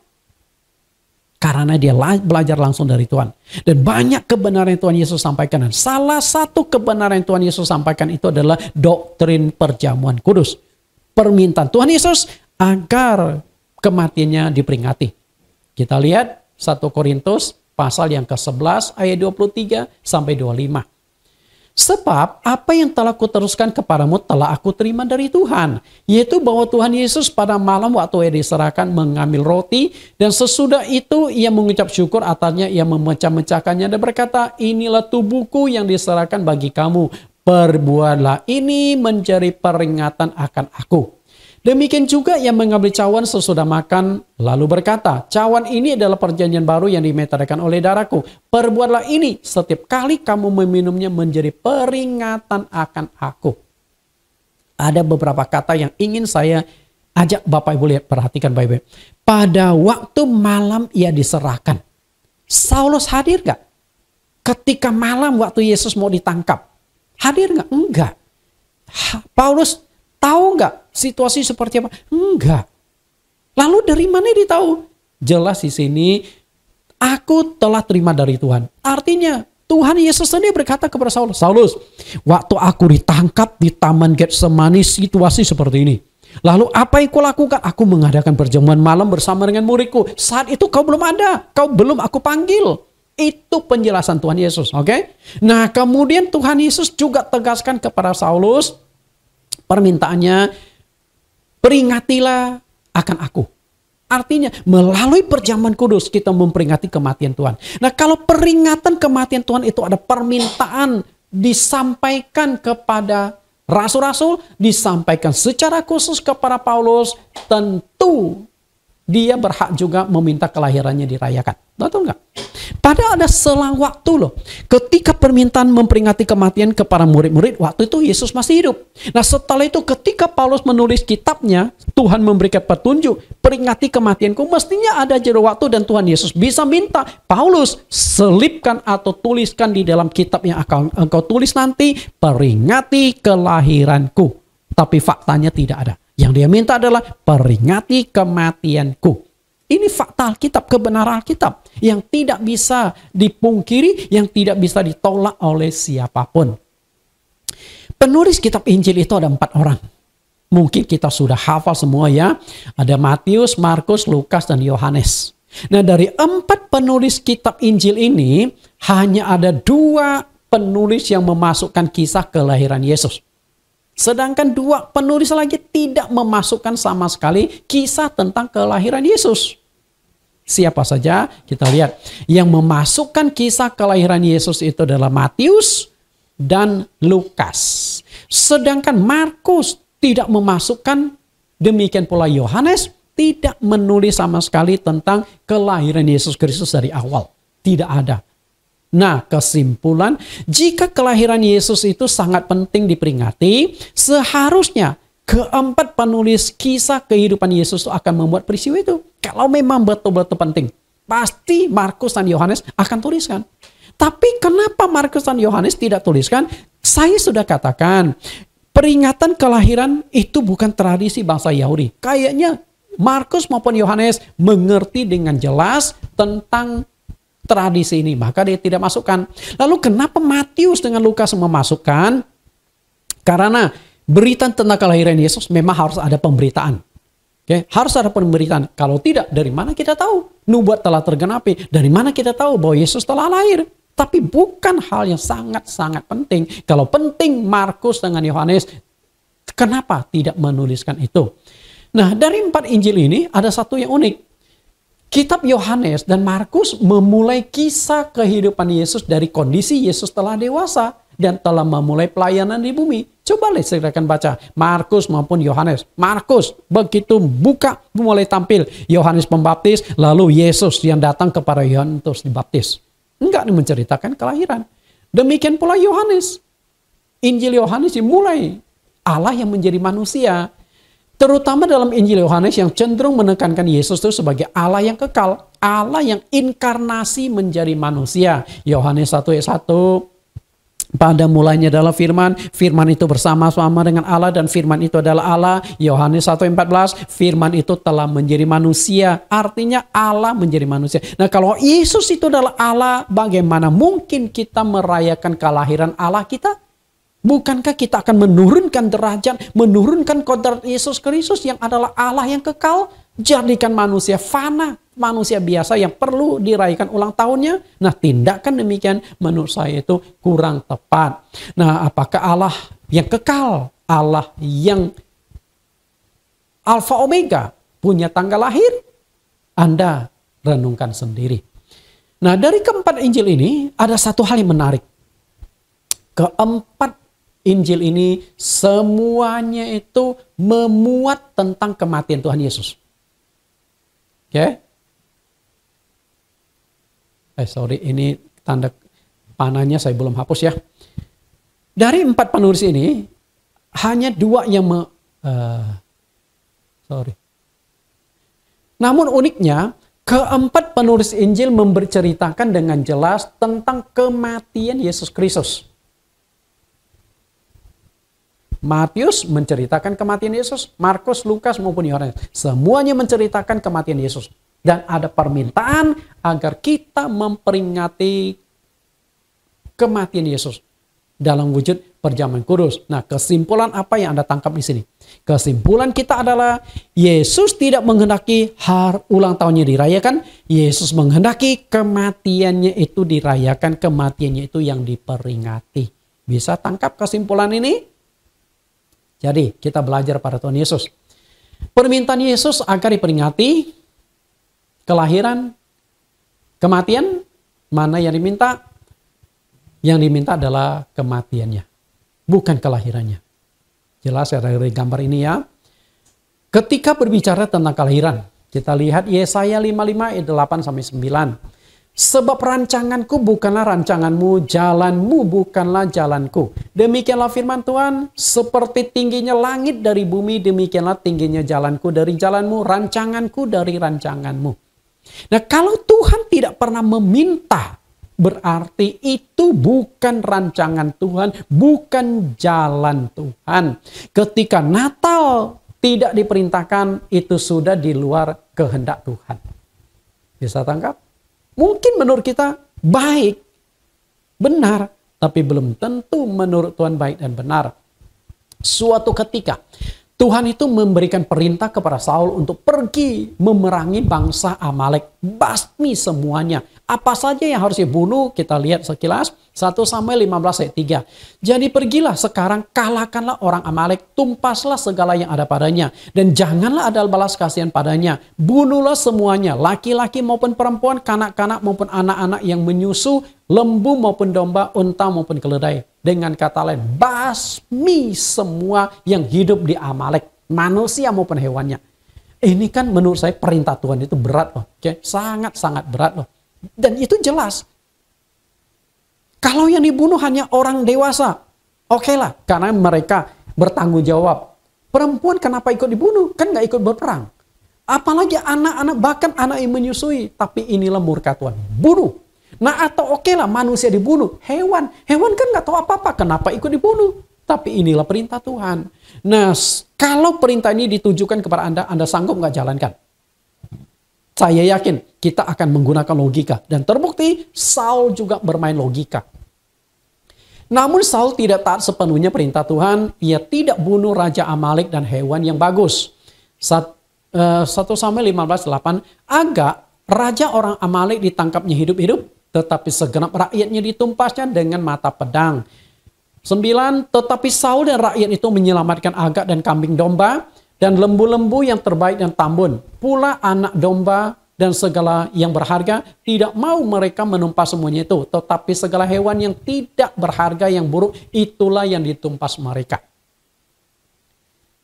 Karena dia belajar langsung dari Tuhan. Dan banyak kebenaran yang Tuhan Yesus sampaikan. Dan salah satu kebenaran yang Tuhan Yesus sampaikan itu adalah doktrin perjamuan kudus. Permintaan Tuhan Yesus agar kematiannya diperingati. Kita lihat 1 Korintus pasal yang ke-11 ayat 23 sampai 25. Sebab apa yang telah kuteruskan kepadamu telah aku terima dari Tuhan. Yaitu bahwa Tuhan Yesus pada malam waktu ia diserahkan mengambil roti. Dan sesudah itu ia mengucap syukur atasnya. Ia memecah-mecahkannya dan berkata, inilah tubuhku yang diserahkan bagi kamu. Perbuatlah ini menjadi peringatan akan aku. Demikian juga yang mengambil cawan sesudah makan lalu berkata, cawan ini adalah perjanjian baru yang dimeteraikan oleh darahku. Perbuatlah ini setiap kali kamu meminumnya menjadi peringatan akan aku. Ada beberapa kata yang ingin saya ajak Bapak Ibu lihat, perhatikan baik-baik. Pada waktu malam ia diserahkan. Saulus hadir gak? Ketika malam waktu Yesus mau ditangkap. Hadir gak? Enggak. Paulus tahu nggak situasi seperti apa? Enggak. Lalu dari mana dia tahu? Jelas di sini, aku telah terima dari Tuhan. Artinya Tuhan Yesus sendiri berkata kepada Saulus, Saulus, waktu aku ditangkap di Taman Getsemani situasi seperti ini. Lalu apa yang kau lakukan? Aku mengadakan perjamuan malam bersama dengan muridku. Saat itu kau belum ada, kau belum aku panggil. Itu penjelasan Tuhan Yesus, oke? Nah, kemudian Tuhan Yesus juga tegaskan kepada Saulus, permintaannya, peringatilah akan aku. Artinya melalui perjamuan kudus kita memperingati kematian Tuhan. Nah, kalau peringatan kematian Tuhan itu ada permintaan disampaikan kepada rasul-rasul, disampaikan secara khusus kepada Paulus, tentu dia berhak juga meminta kelahirannya dirayakan. Betul nggak? Padahal ada selang waktu loh. Ketika permintaan memperingati kematian kepada murid-murid, waktu itu Yesus masih hidup. Nah, setelah itu ketika Paulus menulis kitabnya, Tuhan memberikan petunjuk, peringati kematianku, mestinya ada jeda waktu dan Tuhan Yesus bisa minta, Paulus selipkan atau tuliskan di dalam kitab yang akan engkau tulis nanti, peringati kelahiranku. Tapi faktanya tidak ada. Yang dia minta adalah peringati kematianku. Ini fakta Alkitab, kebenaran Alkitab yang tidak bisa dipungkiri, yang tidak bisa ditolak oleh siapapun. Penulis kitab Injil itu ada 4 orang. Mungkin kita sudah hafal semua ya. Ada Matius, Markus, Lukas, dan Yohanes. Nah, dari 4 penulis kitab Injil ini, hanya ada 2 penulis yang memasukkan kisah kelahiran Yesus. Sedangkan 2 penulis lagi tidak memasukkan sama sekali kisah tentang kelahiran Yesus. Siapa saja? Kita lihat. Yang memasukkan kisah kelahiran Yesus itu adalah Matius dan Lukas. Sedangkan Markus tidak memasukkan, demikian pula Yohanes tidak menulis sama sekali tentang kelahiran Yesus Kristus dari awal. Tidak ada. Nah, kesimpulan, jika kelahiran Yesus itu sangat penting diperingati, seharusnya keempat penulis kisah kehidupan Yesus akan membuat peristiwa itu. Kalau memang betul-betul penting, pasti Markus dan Yohanes akan tuliskan. Tapi kenapa Markus dan Yohanes tidak tuliskan? Saya sudah katakan, peringatan kelahiran itu bukan tradisi bangsa Yahudi. Kayaknya Markus maupun Yohanes mengerti dengan jelas tentang tradisi ini, maka dia tidak masukkan. Lalu kenapa Matius dengan Lukas memasukkan? Karena berita tentang kelahiran Yesus memang harus ada pemberitaan. Oke, harus ada pemberitaan. Kalau tidak, dari mana kita tahu? Nubuat telah tergenapi. Dari mana kita tahu bahwa Yesus telah lahir? Tapi bukan hal yang sangat-sangat penting. Kalau penting Markus dengan Yohanes, kenapa tidak menuliskan itu? Nah, dari 4 Injil ini ada satu yang unik. Kitab Yohanes dan Markus memulai kisah kehidupan Yesus dari kondisi Yesus telah dewasa dan telah memulai pelayanan di bumi. Coba lihat, silakan baca Markus maupun Yohanes. Markus begitu buka mulai tampil Yohanes Pembaptis, lalu Yesus yang datang kepada Yohanes terus dibaptis. Enggak menceritakan kelahiran. Demikian pula Yohanes. Injil Yohanes dimulai Allah yang menjadi manusia. Terutama dalam Injil Yohanes yang cenderung menekankan Yesus itu sebagai Allah yang kekal. Allah yang inkarnasi menjadi manusia. Yohanes 1 ayat 1. Pada mulanya adalah firman, firman itu bersama-sama dengan Allah dan firman itu adalah Allah. Yohanes 1:14, firman itu telah menjadi manusia. Artinya Allah menjadi manusia. Nah, kalau Yesus itu adalah Allah, bagaimana mungkin kita merayakan kelahiran Allah kita? Bukankah kita akan menurunkan derajat, menurunkan kodrat Yesus Kristus yang adalah Allah yang kekal? Jadikan manusia fana, manusia biasa yang perlu dirayakan ulang tahunnya. Nah, tindakan demikian menurut saya itu kurang tepat. Nah, apakah Allah yang kekal, Allah yang Alfa Omega punya tanggal lahir? Anda renungkan sendiri. Nah, dari keempat Injil ini ada satu hal yang menarik. Keempat Injil ini semuanya itu memuat tentang kematian Tuhan Yesus. Oke? Sorry, ini tanda panahnya saya belum hapus ya. Dari 4 penulis ini, hanya 2 yang Namun uniknya, keempat penulis Injil memberceritakan dengan jelas tentang kematian Yesus Kristus. Matius menceritakan kematian Yesus, Markus, Lukas maupun Yohanes. Semuanya menceritakan kematian Yesus. Dan ada permintaan agar kita memperingati kematian Yesus dalam wujud perjamuan kudus. Nah, kesimpulan apa yang Anda tangkap di sini? Kesimpulan kita adalah Yesus tidak menghendaki hari ulang tahunnya dirayakan. Yesus menghendaki kematiannya itu dirayakan, kematiannya itu yang diperingati. Bisa tangkap kesimpulan ini? Jadi kita belajar pada Tuhan Yesus. Permintaan Yesus agar diperingati kelahiran, kematian, mana yang diminta? Yang diminta adalah kematiannya, bukan kelahirannya. Jelas ya dari gambar ini ya. Ketika berbicara tentang kelahiran, kita lihat Yesaya 55 ayat 8-9. Sebab rancanganku bukanlah rancanganmu, jalanmu bukanlah jalanku. Demikianlah firman Tuhan, seperti tingginya langit dari bumi, demikianlah tingginya jalanku dari jalanmu, rancanganku dari rancanganmu. Nah, kalau Tuhan tidak pernah meminta, berarti itu bukan rancangan Tuhan, bukan jalan Tuhan. Ketika Natal tidak diperintahkan, itu sudah di luar kehendak Tuhan. Bisa tangkap? Mungkin menurut kita baik, benar, tapi belum tentu menurut Tuhan baik dan benar. Suatu ketika, Tuhan itu memberikan perintah kepada Saul untuk pergi memerangi bangsa Amalek. Basmi semuanya. Apa saja yang harus dibunuh, kita lihat sekilas. 1 Samuel 15 ayat 3. Jadi pergilah sekarang, kalahkanlah orang Amalek, tumpaslah segala yang ada padanya. Dan janganlah ada balas kasihan padanya. Bunuhlah semuanya, laki-laki maupun perempuan, kanak-kanak maupun anak-anak yang menyusu, lembu maupun domba, unta maupun keledai. Dengan kata lain, basmi semua yang hidup di Amalek, manusia maupun hewannya. Ini kan menurut saya perintah Tuhan itu berat loh. Sangat-sangat berat loh. Dan itu jelas. Kalau yang dibunuh hanya orang dewasa, oke lah, karena mereka bertanggung jawab. Perempuan kenapa ikut dibunuh? Kan nggak ikut berperang. Apalagi anak-anak, bahkan anak yang menyusui. Tapi inilah murka Tuhan. Bunuh. Nah, atau oke lah manusia dibunuh. Hewan kan nggak tahu apa-apa. Kenapa ikut dibunuh? Tapi inilah perintah Tuhan. Nah, kalau perintah ini ditujukan kepada Anda sanggup nggak jalankan? Saya yakin kita akan menggunakan logika. Dan terbukti Saul juga bermain logika. Namun Saul tidak taat sepenuhnya perintah Tuhan. Ia tidak bunuh Raja Amalek dan hewan yang bagus. 1 Samuel 15:8. Agak Raja orang Amalek ditangkapnya hidup-hidup. Tetapi segenap rakyatnya ditumpasnya dengan mata pedang. 9. Tetapi Saul dan rakyat itu menyelamatkan Agak dan kambing domba. Dan lembu-lembu yang terbaik dan tambun. Pula anak domba dan segala yang berharga. Tidak mau mereka menumpas semuanya itu. Tetapi segala hewan yang tidak berharga, yang buruk, itulah yang ditumpas mereka.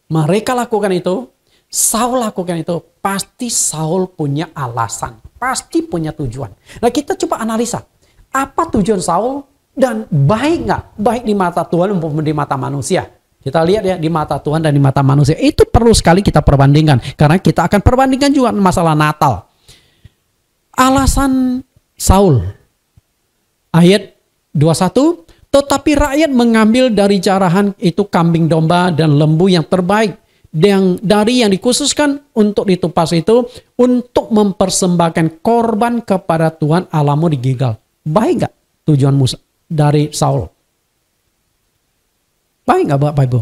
Mereka lakukan itu. Saul lakukan itu. Pasti Saul punya alasan. Pasti punya tujuan. Nah, kita coba analisa. Apa tujuan Saul? Dan baik nggak? Baik di mata Tuhan maupun di mata manusia. Kita lihat ya, di mata Tuhan dan di mata manusia. Itu perlu sekali kita perbandingkan. Karena kita akan perbandingkan juga masalah Natal. Alasan Saul. Ayat 21. Tetapi rakyat mengambil dari jarahan itu kambing domba dan lembu yang terbaik. Dari yang dikhususkan untuk ditupas itu untuk mempersembahkan korban kepada Tuhan Allahmu di Gilgal. Baik gak tujuan Musa dari Saul? Baik gak Bapak Ibu?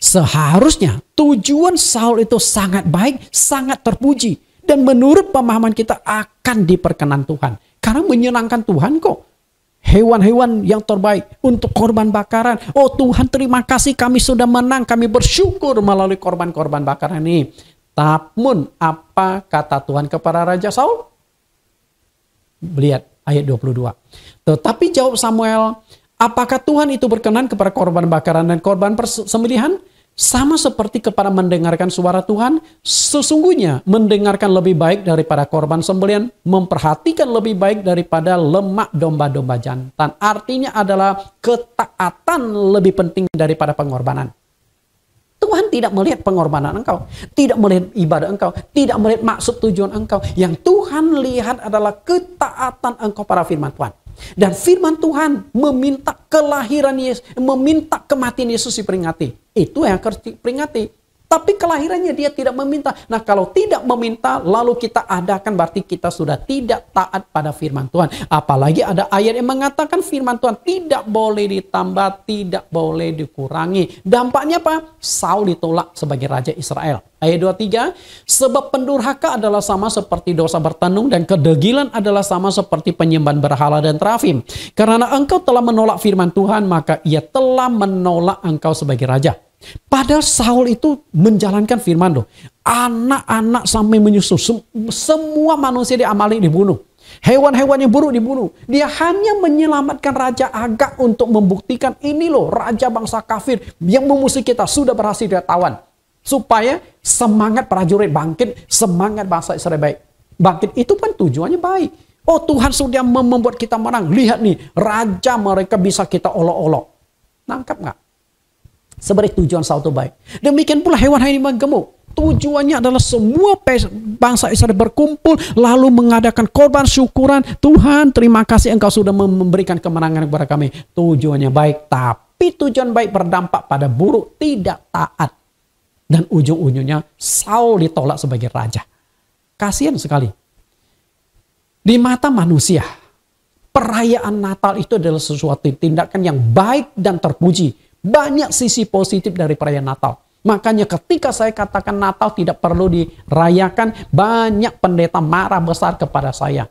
Seharusnya tujuan Saul itu sangat baik, sangat terpuji. Dan menurut pemahaman kita akan diperkenan Tuhan. Karena menyenangkan Tuhan kok. Hewan-hewan yang terbaik untuk korban bakaran. Oh Tuhan, terima kasih kami sudah menang. Kami bersyukur melalui korban-korban bakaran ini. Namun apa kata Tuhan kepada Raja Saul? Lihat ayat 22. Tetapi jawab Samuel, apakah Tuhan itu berkenan kepada korban bakaran dan korban sembelihan? Sama seperti kepada mendengarkan suara Tuhan, sesungguhnya mendengarkan lebih baik daripada korban sembelihan, memperhatikan lebih baik daripada lemak domba-domba jantan. Artinya adalah ketaatan lebih penting daripada pengorbanan. Tuhan tidak melihat pengorbanan engkau, tidak melihat ibadah engkau, tidak melihat maksud tujuan engkau. Yang Tuhan lihat adalah ketaatan engkau pada firman Tuhan. Dan firman Tuhan meminta kelahiran Yesus, meminta kematian Yesus diperingati. Itu yang harus diperingati. Tapi kelahirannya dia tidak meminta. Nah kalau tidak meminta lalu kita adakan berarti kita sudah tidak taat pada firman Tuhan. Apalagi ada ayat yang mengatakan firman Tuhan tidak boleh ditambah, tidak boleh dikurangi. Dampaknya apa? Saul ditolak sebagai Raja Israel. Ayat 23, sebab pendurhaka adalah sama seperti dosa bertenung dan kedegilan adalah sama seperti penyembahan berhala dan terafim. Karena engkau telah menolak firman Tuhan, maka ia telah menolak engkau sebagai raja. Padahal Saul itu menjalankan firman loh. Anak-anak sampai menyusul. Semua manusia di Amalek dibunuh. Hewan-hewan yang buruk dibunuh. Dia hanya menyelamatkan Raja Agag untuk membuktikan ini loh raja bangsa kafir yang memusuhi kita sudah berhasil dia tawan. Supaya semangat prajurit bangkit, semangat bangsa Israel baik. Bangkit itu kan tujuannya baik. Oh Tuhan sudah membuat kita menang. Lihat nih, raja mereka bisa kita olok-olok. Nangkap nggak? Sebenarnya tujuan Saul itu baik. Demikian pula hewan-hewan yang gemuk. Tujuannya adalah semua bangsa Israel berkumpul lalu mengadakan korban syukuran. Tuhan, terima kasih engkau sudah memberikan kemenangan kepada kami. Tujuannya baik, tapi tujuan baik berdampak pada buruk, tidak taat. Dan ujung-ujungnya Saul ditolak sebagai raja. Kasihan sekali. Di mata manusia, perayaan Natal itu adalah sesuatu tindakan yang baik dan terpuji. Banyak sisi positif dari perayaan Natal. Makanya ketika saya katakan Natal tidak perlu dirayakan, banyak pendeta marah besar kepada saya.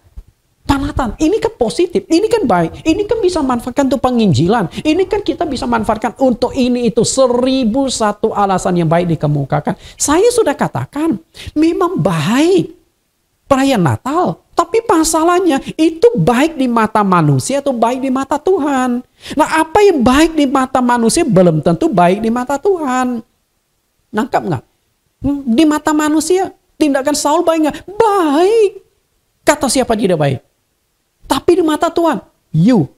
Pak Nathan, ini kan positif, ini kan baik, ini kan bisa manfaatkan untuk penginjilan, ini kan kita bisa manfaatkan untuk ini itu 1001 alasan yang baik dikemukakan. Saya sudah katakan, memang baik perayaan Natal, tapi masalahnya itu baik di mata manusia atau baik di mata Tuhan. Nah, apa yang baik di mata manusia belum tentu baik di mata Tuhan. Nangkap nggak? Di mata manusia tindakan Saul baik nggak? Baik. Kata siapa tidak baik? Tapi di mata Tuhan, you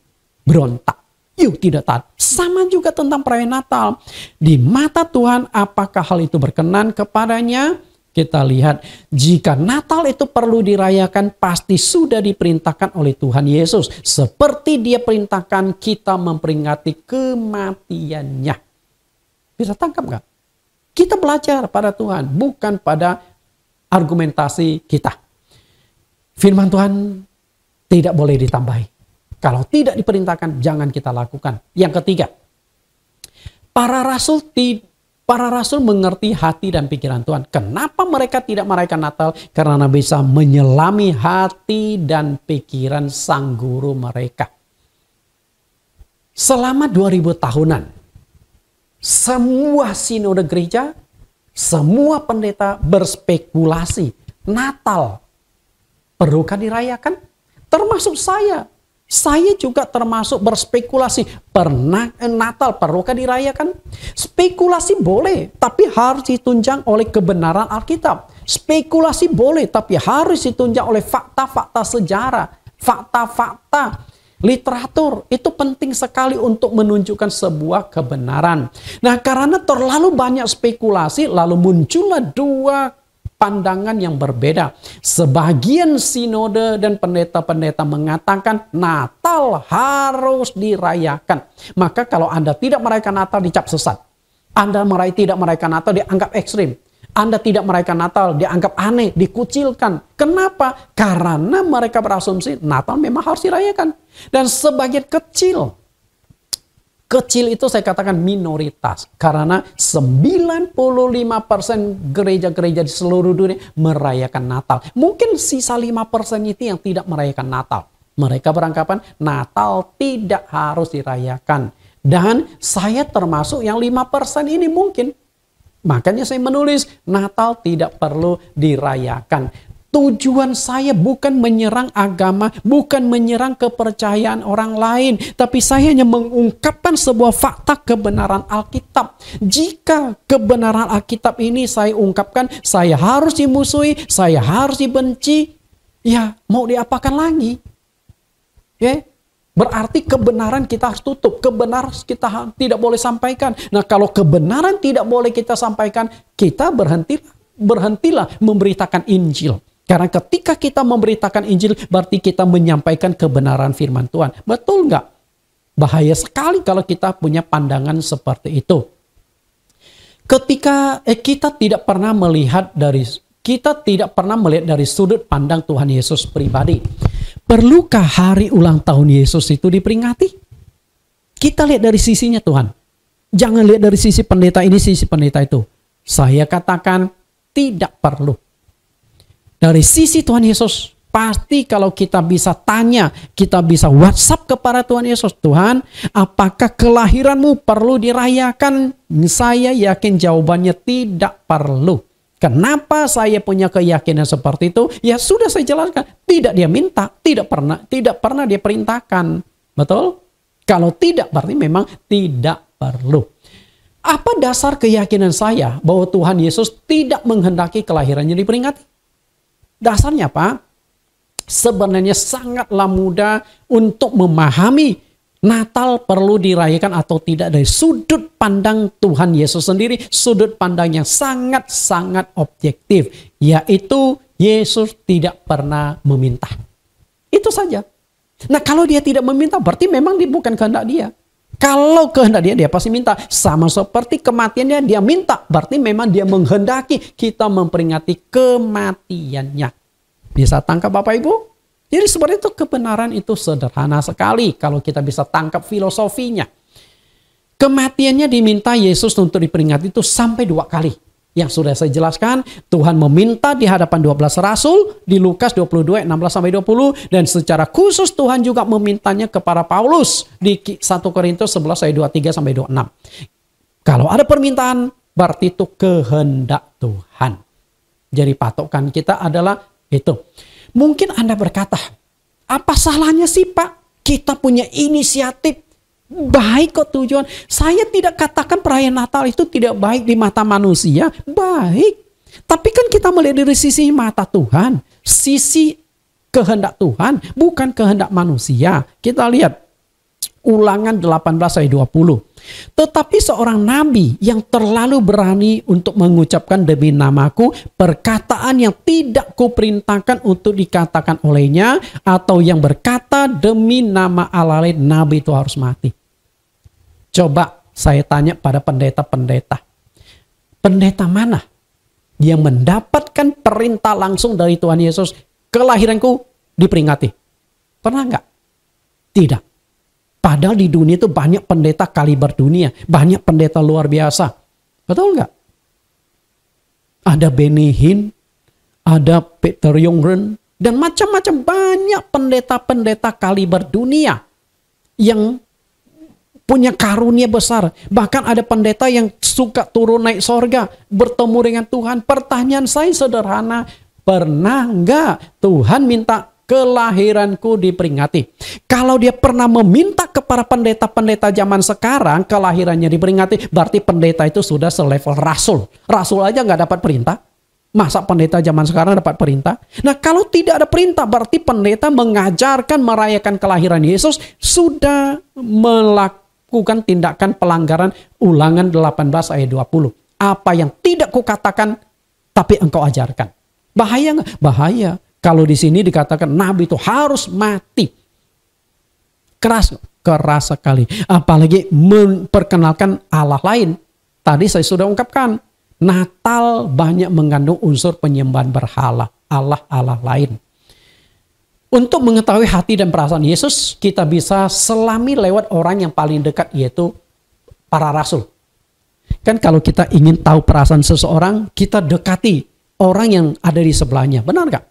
berontak, you tidak taat. Sama juga tentang perayaan Natal. Di mata Tuhan, apakah hal itu berkenan kepadanya? Kita lihat, jika Natal itu perlu dirayakan, pasti sudah diperintahkan oleh Tuhan Yesus. Seperti dia perintahkan kita memperingati kematiannya. Bisa tangkap nggak? Kita belajar pada Tuhan, bukan pada argumentasi kita. Firman Tuhan tidak boleh ditambahi. Kalau tidak diperintahkan, jangan kita lakukan. Yang ketiga, para rasul mengerti hati dan pikiran Tuhan. Kenapa mereka tidak merayakan Natal? Karena bisa menyelami hati dan pikiran sang guru mereka. Selama 2000 tahunan, semua sinode gereja, semua pendeta berspekulasi. Natal, perlukah dirayakan? Termasuk saya. Saya juga termasuk berspekulasi. Pernah Natal perlukah dirayakan? Spekulasi boleh, tapi harus ditunjang oleh kebenaran Alkitab. Spekulasi boleh, tapi harus ditunjang oleh fakta-fakta sejarah, fakta-fakta literatur. Itu penting sekali untuk menunjukkan sebuah kebenaran. Nah, karena terlalu banyak spekulasi, lalu muncullah dua pandangan yang berbeda. Sebagian sinode dan pendeta-pendeta mengatakan Natal harus dirayakan. Maka kalau Anda tidak merayakan Natal dicap sesat. Anda tidak merayakan Natal dianggap ekstrim. Anda tidak merayakan Natal dianggap aneh, dikucilkan. Kenapa? Karena mereka berasumsi Natal memang harus dirayakan. Dan sebagian kecil itu saya katakan minoritas. Karena 95% gereja-gereja di seluruh dunia merayakan Natal. Mungkin sisa 5% itu yang tidak merayakan Natal. Mereka beranggapan Natal tidak harus dirayakan. Dan saya termasuk yang 5% ini mungkin. Makanya saya menulis Natal tidak perlu dirayakan. Tujuan saya bukan menyerang agama, bukan menyerang kepercayaan orang lain. Tapi saya hanya mengungkapkan sebuah fakta kebenaran Alkitab. Jika kebenaran Alkitab ini saya ungkapkan, saya harus dimusuhi, saya harus dibenci. Ya mau diapakan lagi? Ya, berarti kebenaran kita harus tutup. Kebenaran kita tidak boleh sampaikan. Nah kalau kebenaran tidak boleh kita sampaikan, kita berhentilah memberitakan Injil. Karena ketika kita memberitakan Injil, berarti kita menyampaikan kebenaran firman Tuhan. Betul nggak? Bahaya sekali kalau kita punya pandangan seperti itu. Ketika kita tidak pernah melihat dari sudut pandang Tuhan Yesus pribadi. Perlukah hari ulang tahun Yesus itu diperingati? Kita lihat dari sisinya Tuhan. Jangan lihat dari sisi pendeta ini, sisi pendeta itu. Saya katakan tidak perlu. Dari sisi Tuhan Yesus, pasti kalau kita bisa tanya, kita bisa WhatsApp kepada Tuhan Yesus. Tuhan, apakah kelahiranmu perlu dirayakan? Saya yakin jawabannya tidak perlu. Kenapa saya punya keyakinan seperti itu? Ya sudah saya jelaskan. Tidak dia minta, tidak pernah dia perintahkan. Betul? Kalau tidak berarti memang tidak perlu. Apa dasar keyakinan saya bahwa Tuhan Yesus tidak menghendaki kelahirannya diperingati? Dasarnya apa? Sebenarnya sangatlah mudah untuk memahami Natal perlu dirayakan atau tidak dari sudut pandang Tuhan Yesus sendiri, sudut pandang yang sangat-sangat objektif, yaitu Yesus tidak pernah meminta. Itu saja. Nah kalau dia tidak meminta berarti memang bukan kehendak dia. Kalau kehendak dia pasti minta. Sama seperti kematiannya dia minta, berarti memang dia menghendaki kita memperingati kematiannya. Bisa tangkap Bapak Ibu? Jadi seperti itu, kebenaran itu sederhana sekali kalau kita bisa tangkap filosofinya. Kematiannya diminta Yesus untuk diperingati itu sampai 2 kali. Yang sudah saya jelaskan, Tuhan meminta di hadapan 12 rasul di Lukas 22 16-20 dan secara khusus Tuhan juga memintanya kepada Paulus di 1 Korintus 11 ayat 23-26. Kalau ada permintaan berarti itu kehendak Tuhan. Jadi patokan kita adalah itu. Mungkin Anda berkata, apa salahnya sih Pak? Kita punya inisiatif. Baik kok tujuan. Saya tidak katakan perayaan Natal itu tidak baik di mata manusia. Baik. Tapi kan kita melihat dari sisi mata Tuhan. Sisi kehendak Tuhan. Bukan kehendak manusia. Kita lihat. Ulangan 18 ayat 20. Tetapi seorang nabi yang terlalu berani untuk mengucapkan demi namaku perkataan yang tidak kuperintahkan untuk dikatakan olehnya, atau yang berkata demi nama Allah lain, nabi itu harus mati. Coba saya tanya pada pendeta-pendeta. Pendeta mana yang mendapatkan perintah langsung dari Tuhan Yesus, kelahiranku diperingati? Pernah nggak? Tidak. Padahal di dunia itu banyak pendeta kaliber dunia. Banyak pendeta luar biasa. Betul nggak? Ada Benny Hinn, ada Peter Yongren, dan macam-macam banyak pendeta-pendeta kaliber dunia yang punya karunia besar. Bahkan ada pendeta yang suka turun naik sorga, bertemu dengan Tuhan. Pertanyaan saya sederhana, pernah nggak Tuhan minta kelahiranku diperingati? Kalau dia pernah meminta kepada pendeta-pendeta zaman sekarang kelahirannya diperingati, berarti pendeta itu sudah selevel rasul. Rasul aja nggak dapat perintah. Masa pendeta zaman sekarang dapat perintah? Nah kalau tidak ada perintah, berarti pendeta mengajarkan merayakan kelahiran Yesus sudah melakukan tindakan pelanggaran. Ulangan 18 ayat 20. Apa yang tidak kukatakan, tapi engkau ajarkan. Bahaya nggak? Bahaya. Kalau di sini dikatakan nabi itu harus mati. Keras sekali. Apalagi memperkenalkan Allah lain. Tadi saya sudah ungkapkan, Natal banyak mengandung unsur penyembahan berhala, Allah lain. Untuk mengetahui hati dan perasaan Yesus, kita bisa selami lewat orang yang paling dekat, yaitu para rasul. Kan kalau kita ingin tahu perasaan seseorang, kita dekati orang yang ada di sebelahnya. Benar nggak?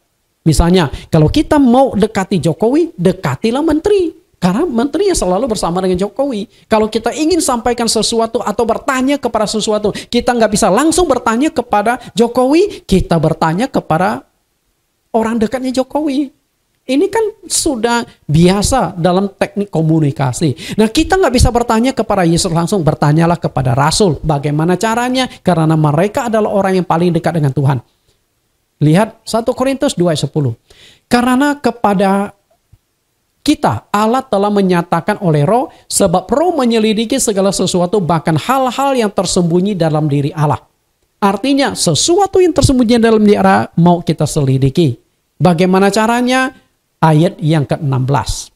Misalnya, kalau kita mau dekati Jokowi, dekatilah menteri. Karena menterinya selalu bersama dengan Jokowi. Kalau kita ingin sampaikan sesuatu atau bertanya kepada sesuatu, kita nggak bisa langsung bertanya kepada Jokowi, kita bertanya kepada orang dekatnya Jokowi. Ini kan sudah biasa dalam teknik komunikasi. Nah, kita nggak bisa bertanya kepada Yesus langsung, bertanyalah kepada Rasul. Bagaimana caranya? Karena mereka adalah orang yang paling dekat dengan Tuhan. Lihat 1 Korintus 2 ayat 10. Karena kepada kita, Allah telah menyatakan oleh Roh, sebab Roh menyelidiki segala sesuatu, bahkan hal-hal yang tersembunyi dalam diri Allah. Artinya, sesuatu yang tersembunyi dalam diri Allah mau kita selidiki. Bagaimana caranya? Ayat yang ke-16.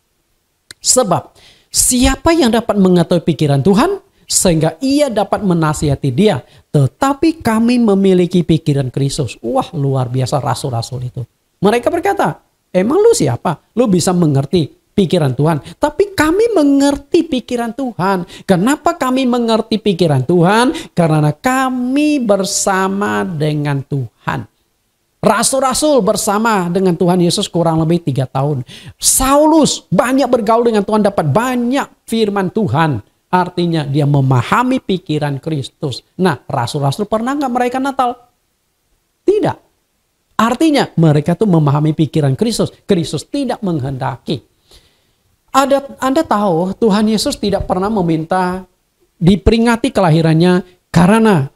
Sebab, siapa yang dapat mengetahui pikiran Tuhan, sehingga ia dapat menasihati dia. Tetapi kami memiliki pikiran Kristus. Wah, luar biasa rasul-rasul itu. Mereka berkata, emang lu siapa? Lu bisa mengerti pikiran Tuhan. Tapi kami mengerti pikiran Tuhan. Kenapa kami mengerti pikiran Tuhan? Karena kami bersama dengan Tuhan. Rasul-rasul bersama dengan Tuhan Yesus kurang lebih 3 tahun. Saulus banyak bergaul dengan Tuhan, dapat banyak firman Tuhan. Artinya dia memahami pikiran Kristus. Nah, rasul-rasul pernah nggak merayakan Natal? Tidak. Artinya mereka tuh memahami pikiran Kristus. Kristus tidak menghendaki. Anda tahu Tuhan Yesus tidak pernah meminta diperingati kelahirannya karena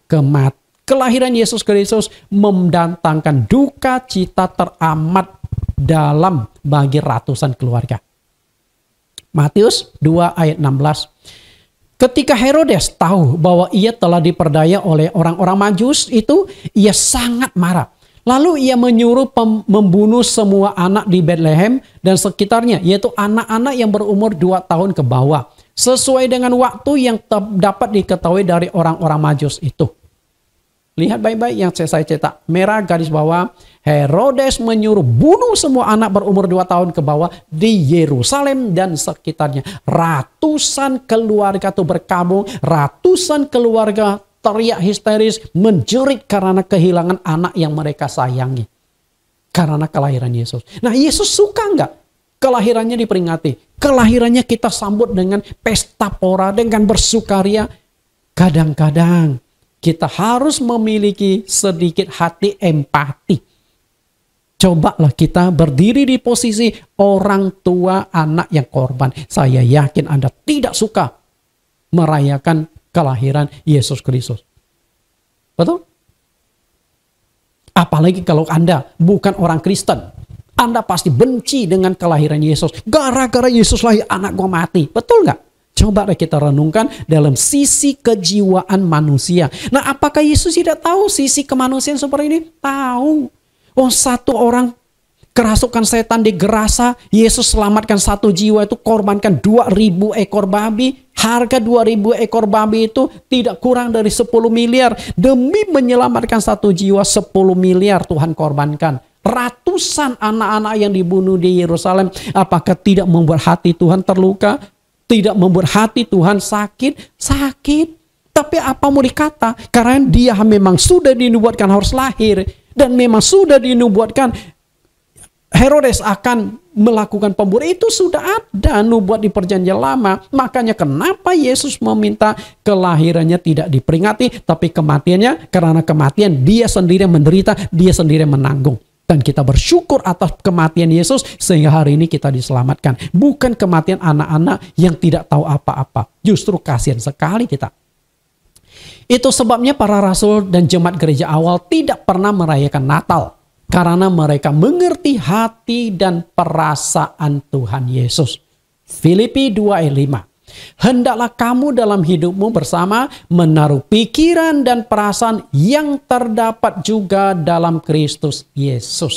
kelahiran Yesus Kristus mendatangkan duka cita teramat dalam bagi ratusan keluarga. Matius 2 ayat 16. Ketika Herodes tahu bahwa ia telah diperdaya oleh orang-orang Majus itu, ia sangat marah. Lalu ia menyuruh membunuh semua anak di Bethlehem dan sekitarnya, yaitu anak-anak yang berumur 2 tahun ke bawah, sesuai dengan waktu yang dapat diketahui dari orang-orang Majus itu. Lihat baik-baik yang saya cetak merah garis bawah. Herodes menyuruh bunuh semua anak berumur 2 tahun ke bawah di Yerusalem dan sekitarnya. Ratusan keluarga itu berkabung, ratusan keluarga teriak histeris, menjerit karena kehilangan anak yang mereka sayangi. Karena kelahiran Yesus. Nah, Yesus suka nggak kelahirannya diperingati? Kelahirannya kita sambut dengan pesta pora, dengan bersukaria. Kadang-kadang kita harus memiliki sedikit hati empati. Cobalah kita berdiri di posisi orang tua anak yang korban. Saya yakin Anda tidak suka merayakan kelahiran Yesus Kristus. Betul? Apalagi kalau Anda bukan orang Kristen. Anda pasti benci dengan kelahiran Yesus. Gara-gara Yesus lahir anak gua mati. Betul nggak? Coba kita renungkan dalam sisi kejiwaan manusia. Nah, apakah Yesus tidak tahu sisi kemanusiaan seperti ini? Tahu. Oh, satu orang kerasukan setan di Gerasa, Yesus selamatkan 1 jiwa itu, korbankan 2.000 ekor babi. Harga 2.000 ekor babi itu tidak kurang dari 10 miliar. Demi menyelamatkan 1 jiwa, 10 miliar Tuhan korbankan. Ratusan anak-anak yang dibunuh di Yerusalem. Apakah tidak membuat hati Tuhan terluka? Tidak membuat hati Tuhan sakit? Sakit. Tapi apa mau dikata? Karena dia memang sudah dinubuatkan harus lahir. Dan memang sudah dinubuatkan Herodes akan melakukan pembunuhan. Itu sudah ada nubuat di perjanjian lama. Makanya kenapa Yesus meminta kelahirannya tidak diperingati. Tapi kematiannya, karena kematian dia sendiri menderita, dia sendiri menanggung. Dan kita bersyukur atas kematian Yesus sehingga hari ini kita diselamatkan. Bukan kematian anak-anak yang tidak tahu apa-apa. Justru kasihan sekali kita. Itu sebabnya para rasul dan jemaat gereja awal tidak pernah merayakan Natal. Karena mereka mengerti hati dan perasaan Tuhan Yesus. Filipi 2 ayat 5. Hendaklah kamu dalam hidupmu bersama menaruh pikiran dan perasaan yang terdapat juga dalam Kristus Yesus.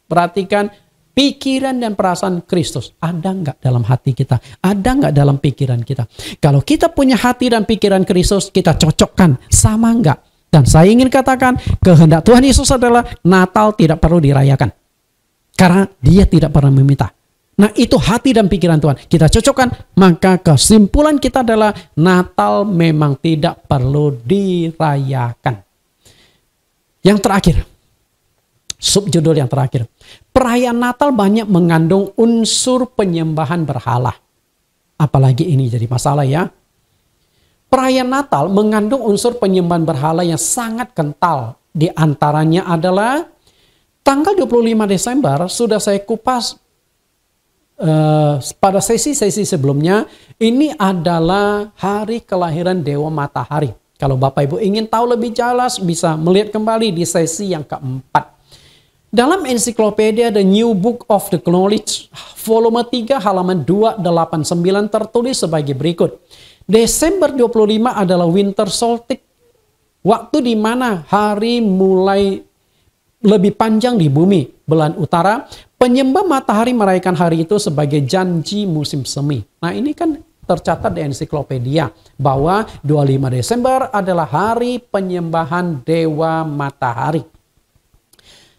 Perhatikan, pikiran dan perasaan Kristus ada nggak dalam hati kita? Ada nggak dalam pikiran kita? Kalau kita punya hati dan pikiran Kristus, kita cocokkan, sama nggak? Dan saya ingin katakan, kehendak Tuhan Yesus adalah Natal tidak perlu dirayakan. Karena dia tidak pernah meminta. Nah, itu hati dan pikiran Tuhan. Kita cocokkan, maka kesimpulan kita adalah Natal memang tidak perlu dirayakan. Yang terakhir, subjudul yang terakhir. Perayaan Natal banyak mengandung unsur penyembahan berhala. Apalagi ini jadi masalah ya. Perayaan Natal mengandung unsur penyembahan berhala yang sangat kental. Di antaranya adalah tanggal 25 Desember sudah saya kupas pada sesi-sesi sebelumnya. Ini adalah hari kelahiran Dewa Matahari. Kalau Bapak Ibu ingin tahu lebih jelas, bisa melihat kembali di sesi yang keempat. Dalam ensiklopedia The New Book of the Knowledge, volume 3 halaman 289 tertulis sebagai berikut. Desember 25 adalah winter solstice, waktu di mana hari mulai lebih panjang di bumi. Belahan utara, penyembah matahari merayakan hari itu sebagai janji musim semi. Nah, ini kan tercatat di ensiklopedia bahwa 25 Desember adalah hari penyembahan Dewa Matahari.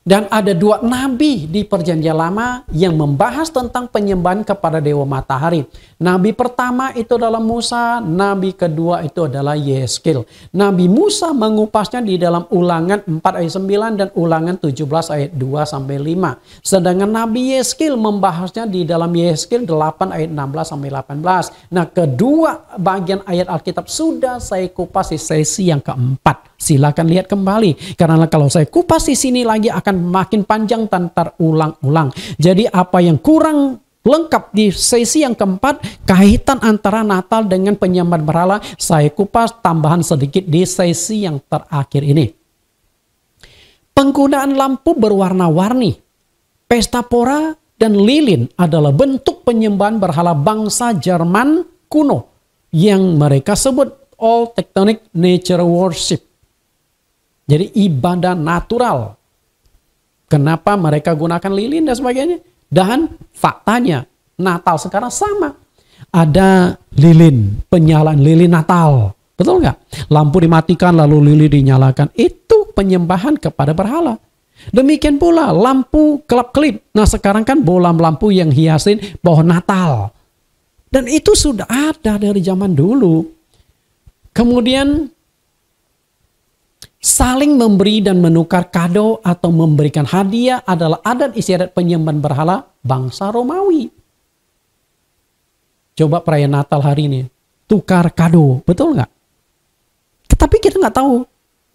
Dan ada dua nabi di Perjanjian Lama yang membahas tentang penyembahan kepada Dewa Matahari. Nabi pertama itu adalah Musa, nabi kedua itu adalah Yeskil. Nabi Musa mengupasnya di dalam Ulangan 4 ayat 9 dan Ulangan 17 ayat 2 sampai 5. Sedangkan Nabi Yeskil membahasnya di dalam Yeskil 8 ayat 16 sampai 18. Nah, kedua bagian ayat Alkitab sudah saya kupas di sesi yang keempat. Silakan lihat kembali, karena kalau saya kupas di sini lagi akan makin panjang dan terulang-ulang. Jadi apa yang kurang lengkap di sesi yang keempat, kaitan antara Natal dengan penyembahan berhala, saya kupas tambahan sedikit di sesi yang terakhir ini. Penggunaan lampu berwarna-warni, pesta pora dan lilin adalah bentuk penyembahan berhala bangsa Jerman kuno yang mereka sebut Old Tectonic Nature Worship. Jadi ibadah natural. Kenapa mereka gunakan lilin dan sebagainya? Dan faktanya Natal sekarang sama. Ada lilin, penyalaan lilin Natal. Betul nggak? Lampu dimatikan lalu lilin dinyalakan. Itu penyembahan kepada berhala. Demikian pula lampu kelap-kelip. Nah, sekarang kan bola lampu yang hiasin pohon Natal. Dan itu sudah ada dari zaman dulu. Kemudian saling memberi dan menukar kado atau memberikan hadiah adalah adat istiadat penyembahan berhala bangsa Romawi. Coba perayaan Natal hari ini, tukar kado, betul nggak? Tetapi kita nggak tahu,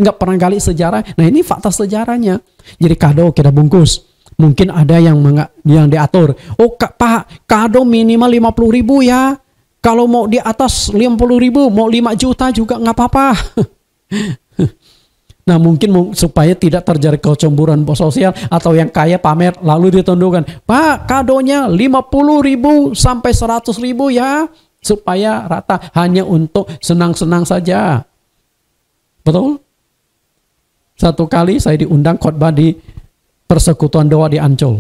nggak pernah gali sejarah. Nah, ini fakta sejarahnya. Jadi kado kita bungkus. Mungkin ada yang diatur. Oh Pak, kado minimal 50.000 ya. Kalau mau di atas 50.000, mau 5 juta juga nggak apa-apa. Nah, mungkin supaya tidak terjadi kecemburuan sosial atau yang kaya pamer lalu ditundukkan. Pak, kadonya 50.000 sampai 100.000 ya, supaya rata, hanya untuk senang-senang saja. Betul? Satu kali saya diundang khotbah di Persekutuan Doa di Ancol.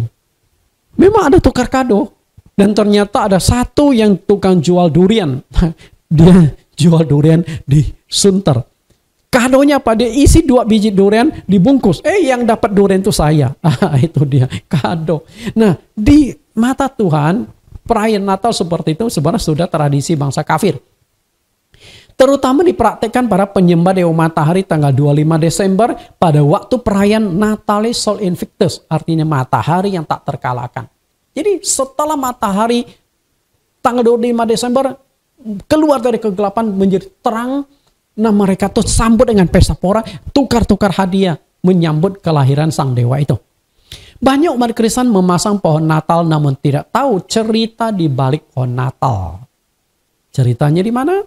Memang ada tukar kado. Dan ternyata ada satu yang tukang jual durian. Dia jual durian di Sunter. Kadonya apa? Dia isi 2 biji durian dibungkus. Yang dapat durian itu saya. Itu dia kado. Nah, di mata Tuhan, perayaan Natal seperti itu sebenarnya sudah tradisi bangsa kafir. Terutama dipraktikkan para penyembah Dewa Matahari tanggal 25 Desember pada waktu perayaan Natalis Sol Invictus. Artinya matahari yang tak terkalahkan. Jadi setelah matahari tanggal 25 Desember keluar dari kegelapan menjadi terang. Nah, mereka tuh sambut dengan pesta pora, tukar-tukar hadiah menyambut kelahiran sang dewa itu. Banyak umat Kristen memasang pohon Natal namun tidak tahu cerita di balik pohon Natal. Ceritanya di mana?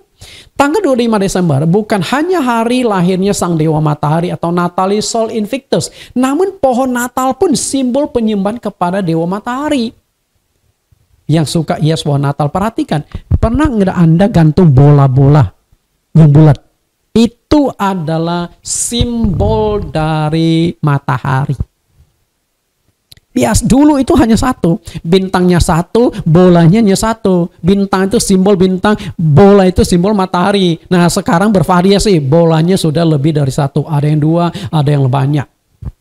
Tanggal 25 Desember bukan hanya hari lahirnya sang dewa matahari atau Natalis Sol Invictus, namun pohon Natal pun simbol penyembahan kepada dewa matahari. Yang suka hias pohon Natal, perhatikan, Pernah nggak Anda gantung bola-bola yang bulat? Itu adalah simbol dari matahari. Bias dulu itu hanya satu, bintangnya satu, bolanya hanya satu. Bintang itu simbol bintang, bola itu simbol matahari. Nah sekarang bervariasi, bolanya sudah lebih dari satu, ada yang dua, ada yang banyak.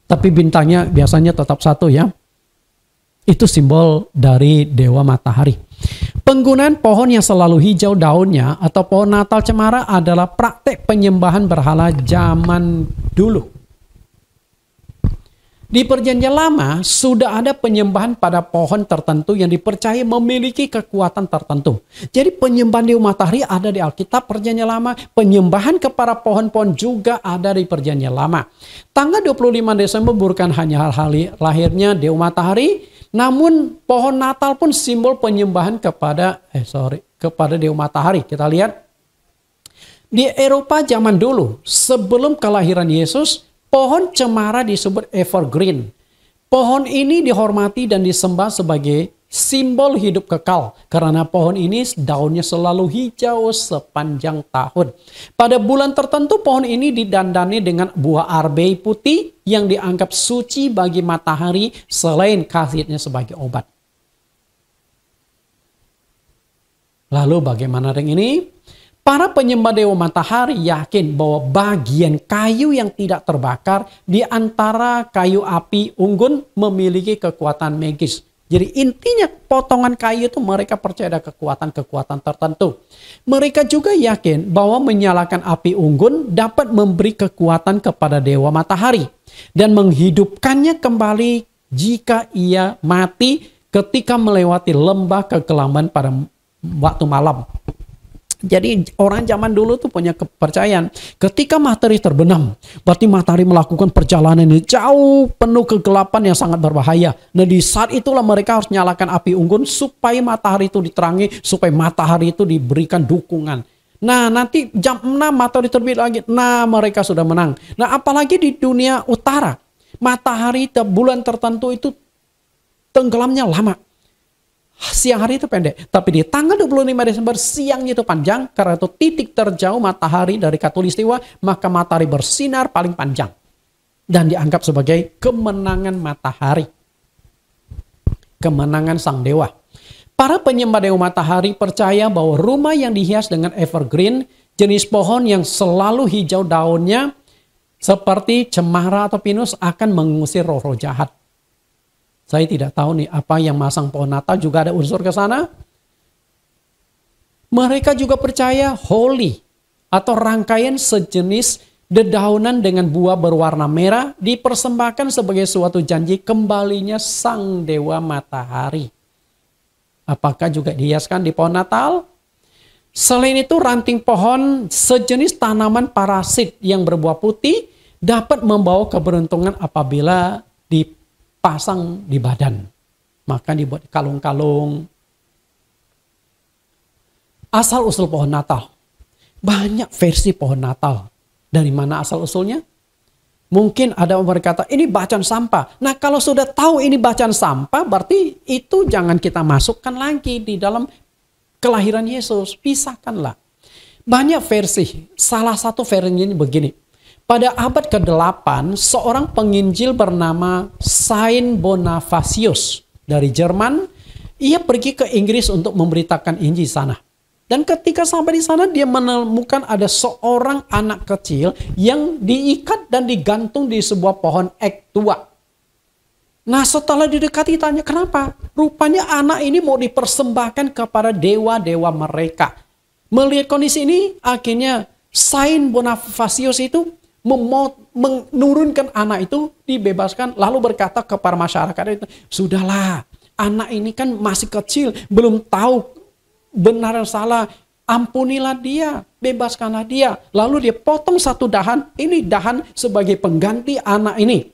Tapi bintangnya biasanya tetap satu ya. Itu simbol dari dewa matahari. Penggunaan pohon yang selalu hijau daunnya atau pohon Natal cemara adalah praktek penyembahan berhala zaman dulu. Di Perjanjian Lama sudah ada penyembahan pada pohon tertentu yang dipercaya memiliki kekuatan tertentu. Jadi penyembahan dewa matahari ada di Alkitab Perjanjian Lama, penyembahan kepada pohon-pohon juga ada di Perjanjian Lama. Tanggal 25 Desember bukan hanya hal-hal lahirnya dewa matahari, namun pohon Natal pun simbol penyembahan kepada dewa matahari. Kita lihat di Eropa zaman dulu sebelum kelahiran Yesus, pohon cemara disebut evergreen. Pohon ini dihormati dan disembah sebagai simbol hidup kekal. Karena pohon ini daunnya selalu hijau sepanjang tahun. Pada bulan tertentu pohon ini didandani dengan buah arbei putih yang dianggap suci bagi matahari selain khasiatnya sebagai obat. Lalu bagaimana dengan ini? Para penyembah dewa matahari yakin bahwa bagian kayu yang tidak terbakar di antara kayu api unggun memiliki kekuatan magis. Jadi intinya potongan kayu itu mereka percaya ada kekuatan-kekuatan tertentu. Mereka juga yakin bahwa menyalakan api unggun dapat memberi kekuatan kepada dewa matahari dan menghidupkannya kembali jika ia mati ketika melewati lembah kegelapan pada waktu malam. Jadi orang zaman dulu tuh punya kepercayaan ketika matahari terbenam, berarti matahari melakukan perjalanan yang jauh penuh kegelapan yang sangat berbahaya. Nah di saat itulah mereka harus nyalakan api unggun supaya matahari itu diterangi, supaya matahari itu diberikan dukungan. Nah nanti jam 6 matahari terbit lagi, nah mereka sudah menang. Nah apalagi di dunia utara, matahari bulan tertentu itu tenggelamnya lama. Siang hari itu pendek, tapi di tanggal 25 Desember siangnya itu panjang karena itu titik terjauh matahari dari khatulistiwa, maka matahari bersinar paling panjang dan dianggap sebagai kemenangan matahari, kemenangan sang dewa. Para penyembah dewa matahari percaya bahwa rumah yang dihias dengan evergreen, jenis pohon yang selalu hijau daunnya seperti cemara atau pinus, akan mengusir roh-roh jahat. Saya tidak tahu nih apa yang masang pohon Natal juga ada unsur ke sana. Mereka juga percaya holy atau rangkaian sejenis dedaunan dengan buah berwarna merah dipersembahkan sebagai suatu janji kembalinya sang dewa matahari. Apakah juga dihiaskan di pohon Natal? Selain itu ranting pohon sejenis tanaman parasit yang berbuah putih dapat membawa keberuntungan apabila dipasang di badan. Maka dibuat kalung-kalung. Asal-usul pohon Natal. Banyak versi pohon Natal. Dari mana asal-usulnya? Mungkin ada yang berkata, ini bacaan sampah. Nah kalau sudah tahu ini bacaan sampah, berarti itu jangan kita masukkan lagi di dalam kelahiran Yesus. Pisahkanlah. Banyak versi. Salah satu versinya ini begini. Pada abad ke-8, seorang penginjil bernama Saint Bonifacius dari Jerman, ia pergi ke Inggris untuk memberitakan Injil sana. Dan ketika sampai di sana, dia menemukan ada seorang anak kecil yang diikat dan digantung di sebuah pohon ek tua. Nah setelah didekati tanya kenapa? Rupanya anak ini mau dipersembahkan kepada dewa-dewa mereka. Melihat kondisi ini, akhirnya Saint Bonifacius itu menurunkan anak itu, dibebaskan, lalu berkata kepada masyarakat itu, sudahlah, anak ini kan masih kecil, belum tahu benar dan salah, ampunilah dia, bebaskanlah dia. Lalu dia potong satu dahan, ini dahan sebagai pengganti anak ini.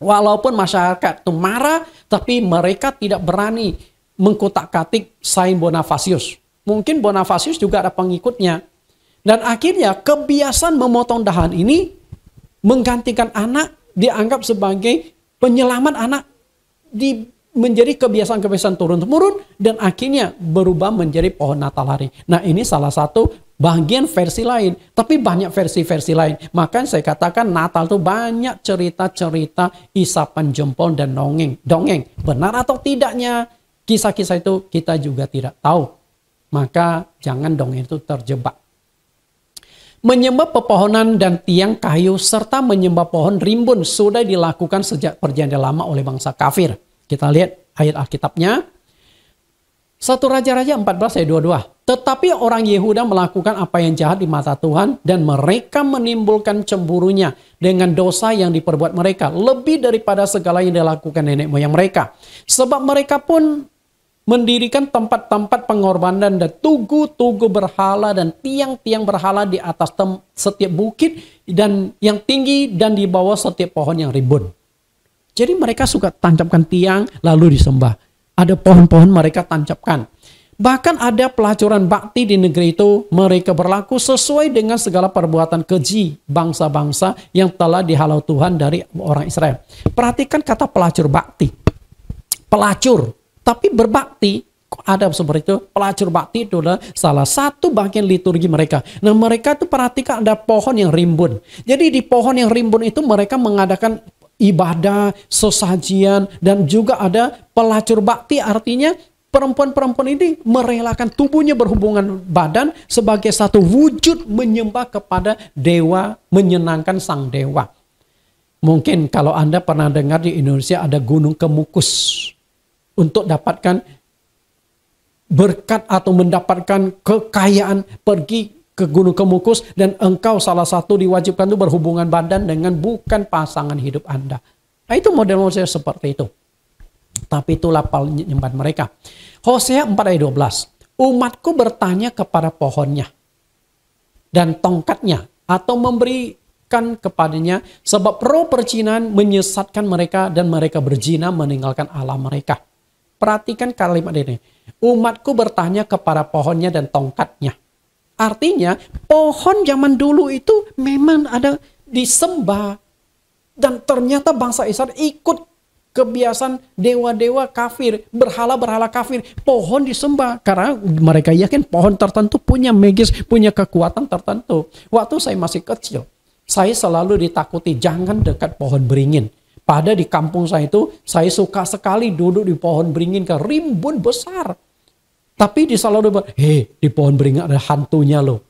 Walaupun masyarakat itu marah, tapi mereka tidak berani mengkutak-katik Saint Bonifacius. Mungkin Bonifacius juga ada pengikutnya. Dan akhirnya kebiasaan memotong dahan ini menggantikan anak dianggap sebagai penyelamat anak menjadi kebiasaan-kebiasaan turun-temurun dan akhirnya berubah menjadi pohon Natal hari. Nah, ini salah satu bagian versi lain, tapi banyak versi-versi lain. Maka saya katakan Natal itu banyak cerita-cerita isapan jempol dan dongeng. Benar atau tidaknya kisah-kisah itu kita juga tidak tahu. Maka jangan dongeng itu terjebak. Menyembah pepohonan dan tiang kayu serta menyembah pohon rimbun sudah dilakukan sejak perjanjian lama oleh bangsa kafir. Kita lihat ayat Alkitabnya. 1 Raja-Raja 14 ayat 22. Tetapi orang Yehuda melakukan apa yang jahat di mata Tuhan dan mereka menimbulkan cemburunya dengan dosa yang diperbuat mereka lebih daripada segala yang dilakukan nenek moyang mereka. Sebab mereka pun mendirikan tempat-tempat pengorbanan dan tugu-tugu berhala dan tiang-tiang berhala di atas setiap bukit dan yang tinggi dan di bawah setiap pohon yang rimbun. Jadi mereka suka tancapkan tiang lalu disembah. Ada pohon-pohon mereka tancapkan. Bahkan ada pelacuran bakti di negeri itu. Mereka berlaku sesuai dengan segala perbuatan keji bangsa-bangsa yang telah dihalau Tuhan dari orang Israel. Perhatikan kata pelacur bakti. Pelacur. Tapi berbakti. Kok ada seperti itu? Pelacur bakti itu adalah salah satu bagian liturgi mereka. Nah, mereka itu perhatikan ada pohon yang rimbun. Jadi di pohon yang rimbun itu mereka mengadakan ibadah, sesajian, dan juga ada pelacur bakti. Artinya perempuan-perempuan ini merelakan tubuhnya berhubungan badan sebagai satu wujud menyembah kepada dewa, menyenangkan sang dewa. Mungkin kalau Anda pernah dengar di Indonesia ada Gunung Kemukus. Untuk dapatkan berkat atau mendapatkan kekayaan, pergi ke Gunung Kemukus dan engkau salah satu diwajibkan itu berhubungan badan dengan bukan pasangan hidup Anda. Nah, itu model-model seperti itu. Tapi itulah penyembahan mereka. Hosea 4 ayat 12. Umatku bertanya kepada pohonnya dan tongkatnya atau memberikan kepadanya sebab roh percinan menyesatkan mereka dan mereka berzina meninggalkan Allah mereka. Perhatikan kalimat ini. Umatku bertanya kepada pohonnya dan tongkatnya. Artinya pohon zaman dulu itu memang ada disembah. Dan ternyata bangsa Israel ikut kebiasaan dewa-dewa kafir, berhala-berhala kafir. Pohon disembah karena mereka yakin pohon tertentu punya magis, punya kekuatan tertentu. Waktu saya masih kecil, saya selalu ditakuti jangan dekat pohon beringin. Pada di kampung saya itu, saya suka sekali duduk di pohon beringin ke rimbun besar. Tapi di selalu di pohon beringin ada hantunya loh.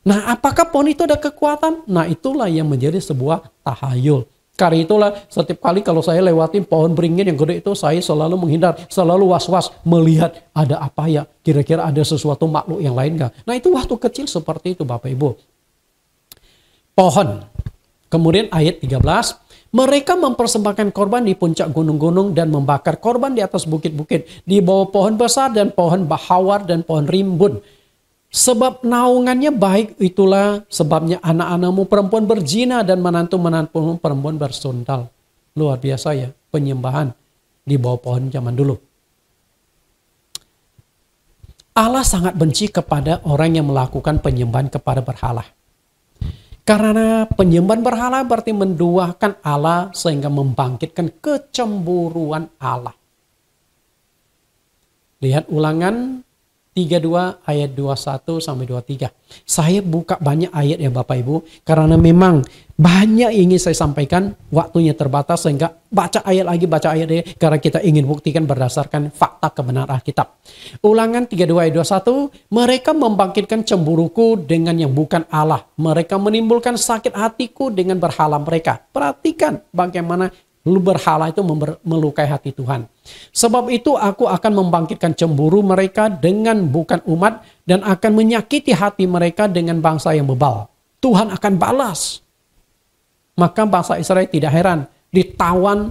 Nah, apakah pohon itu ada kekuatan? Nah, itulah yang menjadi sebuah tahayul. Karena itulah setiap kali kalau saya lewatin pohon beringin yang gede itu, saya selalu menghindar, selalu was-was melihat ada apa ya, kira-kira ada sesuatu makhluk yang lain nggak? Nah, itu waktu kecil seperti itu Bapak Ibu. Pohon. Kemudian ayat 13. Mereka mempersembahkan korban di puncak gunung-gunung dan membakar korban di atas bukit-bukit, di bawah pohon besar dan pohon bahawar dan pohon rimbun. Sebab naungannya baik, itulah sebabnya anak-anakmu perempuan berzina dan menantu-menantumu perempuan bersundal. Luar biasa ya, penyembahan di bawah pohon zaman dulu. Allah sangat benci kepada orang yang melakukan penyembahan kepada berhala. Karena penyembahan berhala berarti menduakan Allah sehingga membangkitkan kecemburuan Allah. Lihat Ulangan 32 ayat 21 sampai 23. Saya buka banyak ayat ya Bapak Ibu. Karena memang banyak ingin saya sampaikan. Waktunya terbatas sehingga baca ayat lagi. Karena kita ingin buktikan berdasarkan fakta kebenaran Alkitab. Ulangan 32 ayat 21. Mereka membangkitkan cemburuku dengan yang bukan Allah. Mereka menimbulkan sakit hatiku dengan berhala mereka. Perhatikan bagaimana berhala itu melukai hati Tuhan. Sebab itu aku akan membangkitkan cemburu mereka dengan bukan umat dan akan menyakiti hati mereka dengan bangsa yang bebal. Tuhan akan balas. Maka bangsa Israel tidak heran ditawan,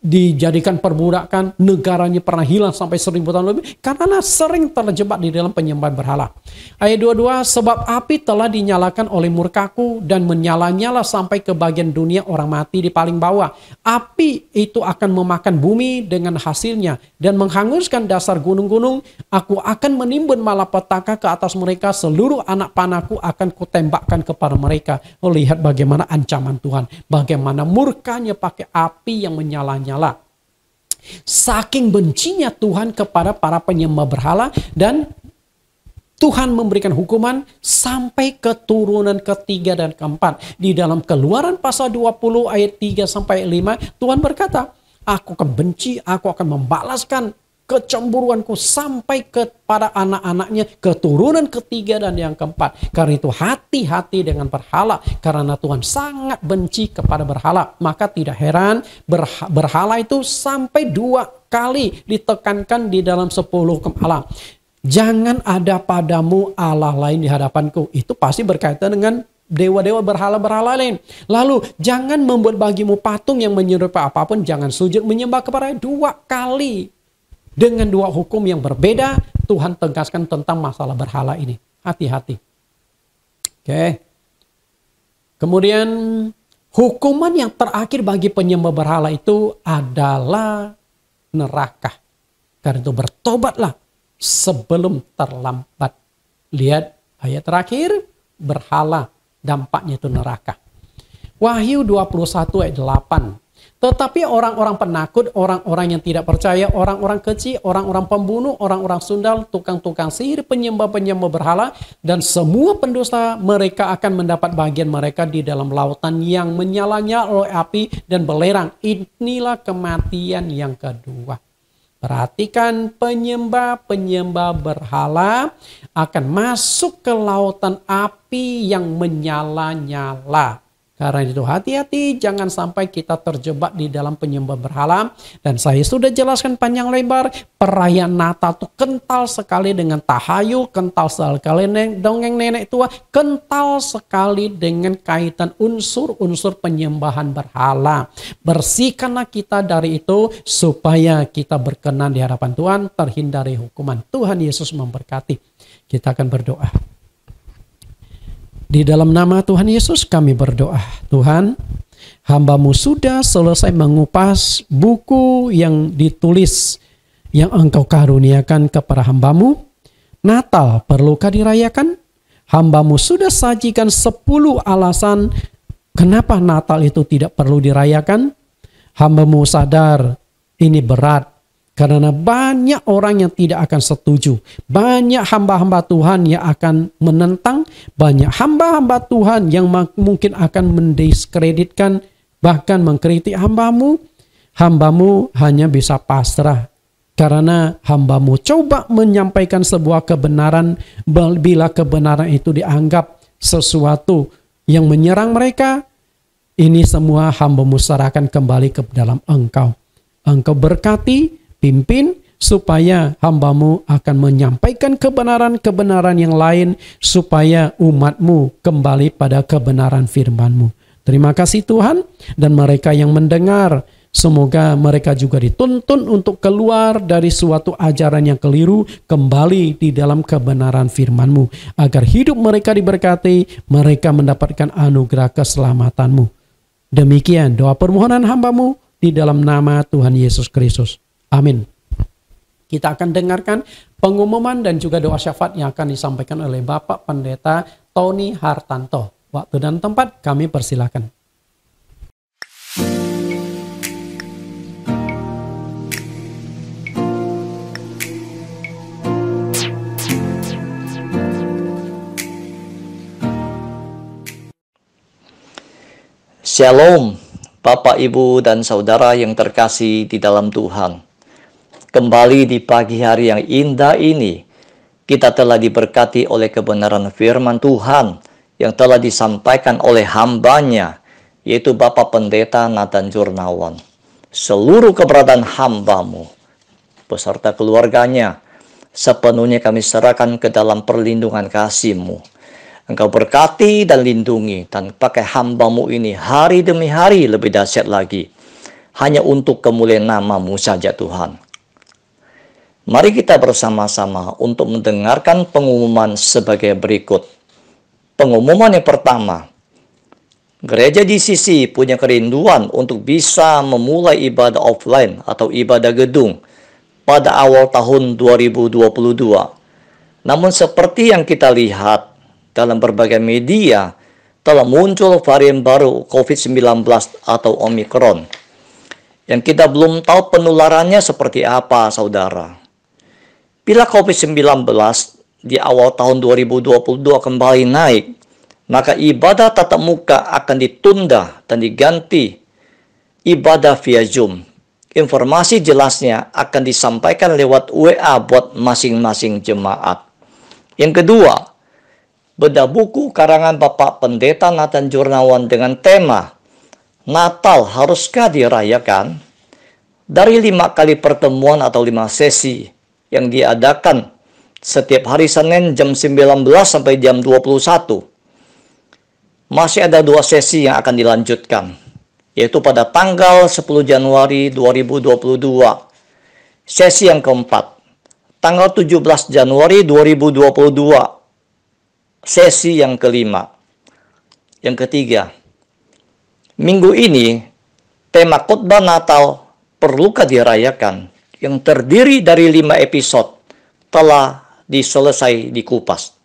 dijadikan perbudakan, negaranya pernah hilang sampai 1000 tahun lebih karena sering terjebak di dalam penyembahan berhala. Ayat 22, sebab api telah dinyalakan oleh murkaku dan menyala-nyala sampai ke bagian dunia orang mati di paling bawah. Api itu akan memakan bumi dengan hasilnya dan menghanguskan dasar gunung-gunung. Aku akan menimbun malapetaka ke atas mereka, seluruh anak panahku akan kutembakkan kepada mereka. Oh, lihat bagaimana ancaman Tuhan, bagaimana murkanya pakai api yang menyala-nyala. Saking bencinya Tuhan kepada para penyembah berhala, dan Tuhan memberikan hukuman sampai keturunan ketiga dan keempat. Di dalam Keluaran pasal 20 ayat 3 sampai 5, Tuhan berkata, aku akan benci, aku akan membalaskan kecemburuanku sampai kepada anak-anaknya, keturunan ketiga dan yang keempat. Karena itu hati-hati dengan berhala, karena Tuhan sangat benci kepada berhala. Maka tidak heran berhala itu sampai 2 kali ditekankan di dalam 10 hukum Allah. Jangan ada padamu Allah lain di hadapanku. Itu pasti berkaitan dengan dewa-dewa berhala-berhala lain. Lalu jangan membuat bagimu patung yang menyerupai apapun. Jangan sujud menyembah kepada 2 kali. Dengan 2 hukum yang berbeda, Tuhan tegaskan tentang masalah berhala ini. Hati-hati. Oke. Kemudian hukuman yang terakhir bagi penyembah berhala itu adalah neraka. Karena itu bertobatlah sebelum terlambat. Lihat ayat terakhir, berhala dampaknya itu neraka. Wahyu 21 ayat 8. Tetapi orang-orang penakut, orang-orang yang tidak percaya, orang-orang keji, orang-orang pembunuh, orang-orang sundal, tukang-tukang sihir, penyembah-penyembah berhala, dan semua pendusta, mereka akan mendapat bagian mereka di dalam lautan yang menyala-nyala oleh api dan belerang. Inilah kematian yang kedua. Perhatikan, penyembah-penyembah berhala akan masuk ke lautan api yang menyala-nyala. Karena itu hati-hati, jangan sampai kita terjebak di dalam penyembah berhala. Dan saya sudah jelaskan panjang lebar, perayaan Natal itu kental sekali dengan tahayul, kental sekali dongeng nenek tua, kental sekali dengan kaitan unsur-unsur penyembahan berhala. Bersihkanlah kita dari itu supaya kita berkenan di hadapan Tuhan, terhindari hukuman. Tuhan Yesus memberkati. Kita akan berdoa. Di dalam nama Tuhan Yesus kami berdoa. Tuhan, hamba-Mu sudah selesai mengupas buku yang ditulis yang Engkau karuniakan kepada hamba-Mu. Natal perlukah dirayakan? Hamba-Mu sudah sajikan 10 alasan kenapa Natal itu tidak perlu dirayakan. Hamba-Mu sadar ini berat. Karena banyak orang yang tidak akan setuju. Banyak hamba-hamba Tuhan yang akan menentang. Banyak hamba-hamba Tuhan yang mungkin akan mendiskreditkan, bahkan mengkritik hamba-Mu. Hamba-Mu hanya bisa pasrah. Karena hamba-Mu coba menyampaikan sebuah kebenaran, bila kebenaran itu dianggap sesuatu yang menyerang mereka, ini semua hamba-Mu serahkan kembali ke dalam Engkau. Engkau berkati, pimpin supaya hamba-Mu akan menyampaikan kebenaran-kebenaran yang lain supaya umat-Mu kembali pada kebenaran firman-Mu. Terima kasih Tuhan, dan mereka yang mendengar semoga mereka juga dituntun untuk keluar dari suatu ajaran yang keliru, kembali di dalam kebenaran firman-Mu agar hidup mereka diberkati, mereka mendapatkan anugerah keselamatan-Mu. Demikian doa permohonan hamba-Mu di dalam nama Tuhan Yesus Kristus. Amin. Kita akan dengarkan pengumuman dan juga doa syafaat yang akan disampaikan oleh Bapak Pendeta Tony Hartanto. Waktu dan tempat kami persilakan. Shalom, Bapak, Ibu, dan Saudara yang terkasih di dalam Tuhan. Kembali di pagi hari yang indah ini, kita telah diberkati oleh kebenaran firman Tuhan yang telah disampaikan oleh hamba-Nya, yaitu Bapak Pendeta Nathan Jurnawan. Seluruh keberadaan hamba-Mu beserta keluarganya sepenuhnya kami serahkan ke dalam perlindungan kasih-Mu. Engkau berkati dan lindungi dan pakai hamba-Mu ini hari demi hari lebih dahsyat lagi. Hanya untuk kemuliaan nama-Mu saja Tuhan. Mari kita bersama-sama untuk mendengarkan pengumuman sebagai berikut. Pengumuman yang pertama, Gereja DCC punya kerinduan untuk bisa memulai ibadah offline atau ibadah gedung pada awal tahun 2022. Namun seperti yang kita lihat dalam berbagai media, telah muncul varian baru COVID-19 atau Omicron. yang kita belum tahu penularannya seperti apa, saudara. Bila COVID-19 di awal tahun 2022 kembali naik, maka ibadah tatap muka akan ditunda dan diganti ibadah via Zoom. Informasi jelasnya akan disampaikan lewat WA buat masing-masing jemaat. Yang kedua, bedah buku karangan Bapak Pendeta Nathan Jurnawan dengan tema Natal haruskah dirayakan? Dari 5 kali pertemuan atau 5 sesi yang diadakan setiap hari Senin jam 19 sampai jam 21. Masih ada 2 sesi yang akan dilanjutkan, yaitu pada tanggal 10 Januari 2022. Sesi yang keempat, tanggal 17 Januari 2022. Sesi yang kelima. Yang ketiga, minggu ini tema khotbah Natal perlukah dirayakan yang terdiri dari 5 episode telah diselesai dikupas.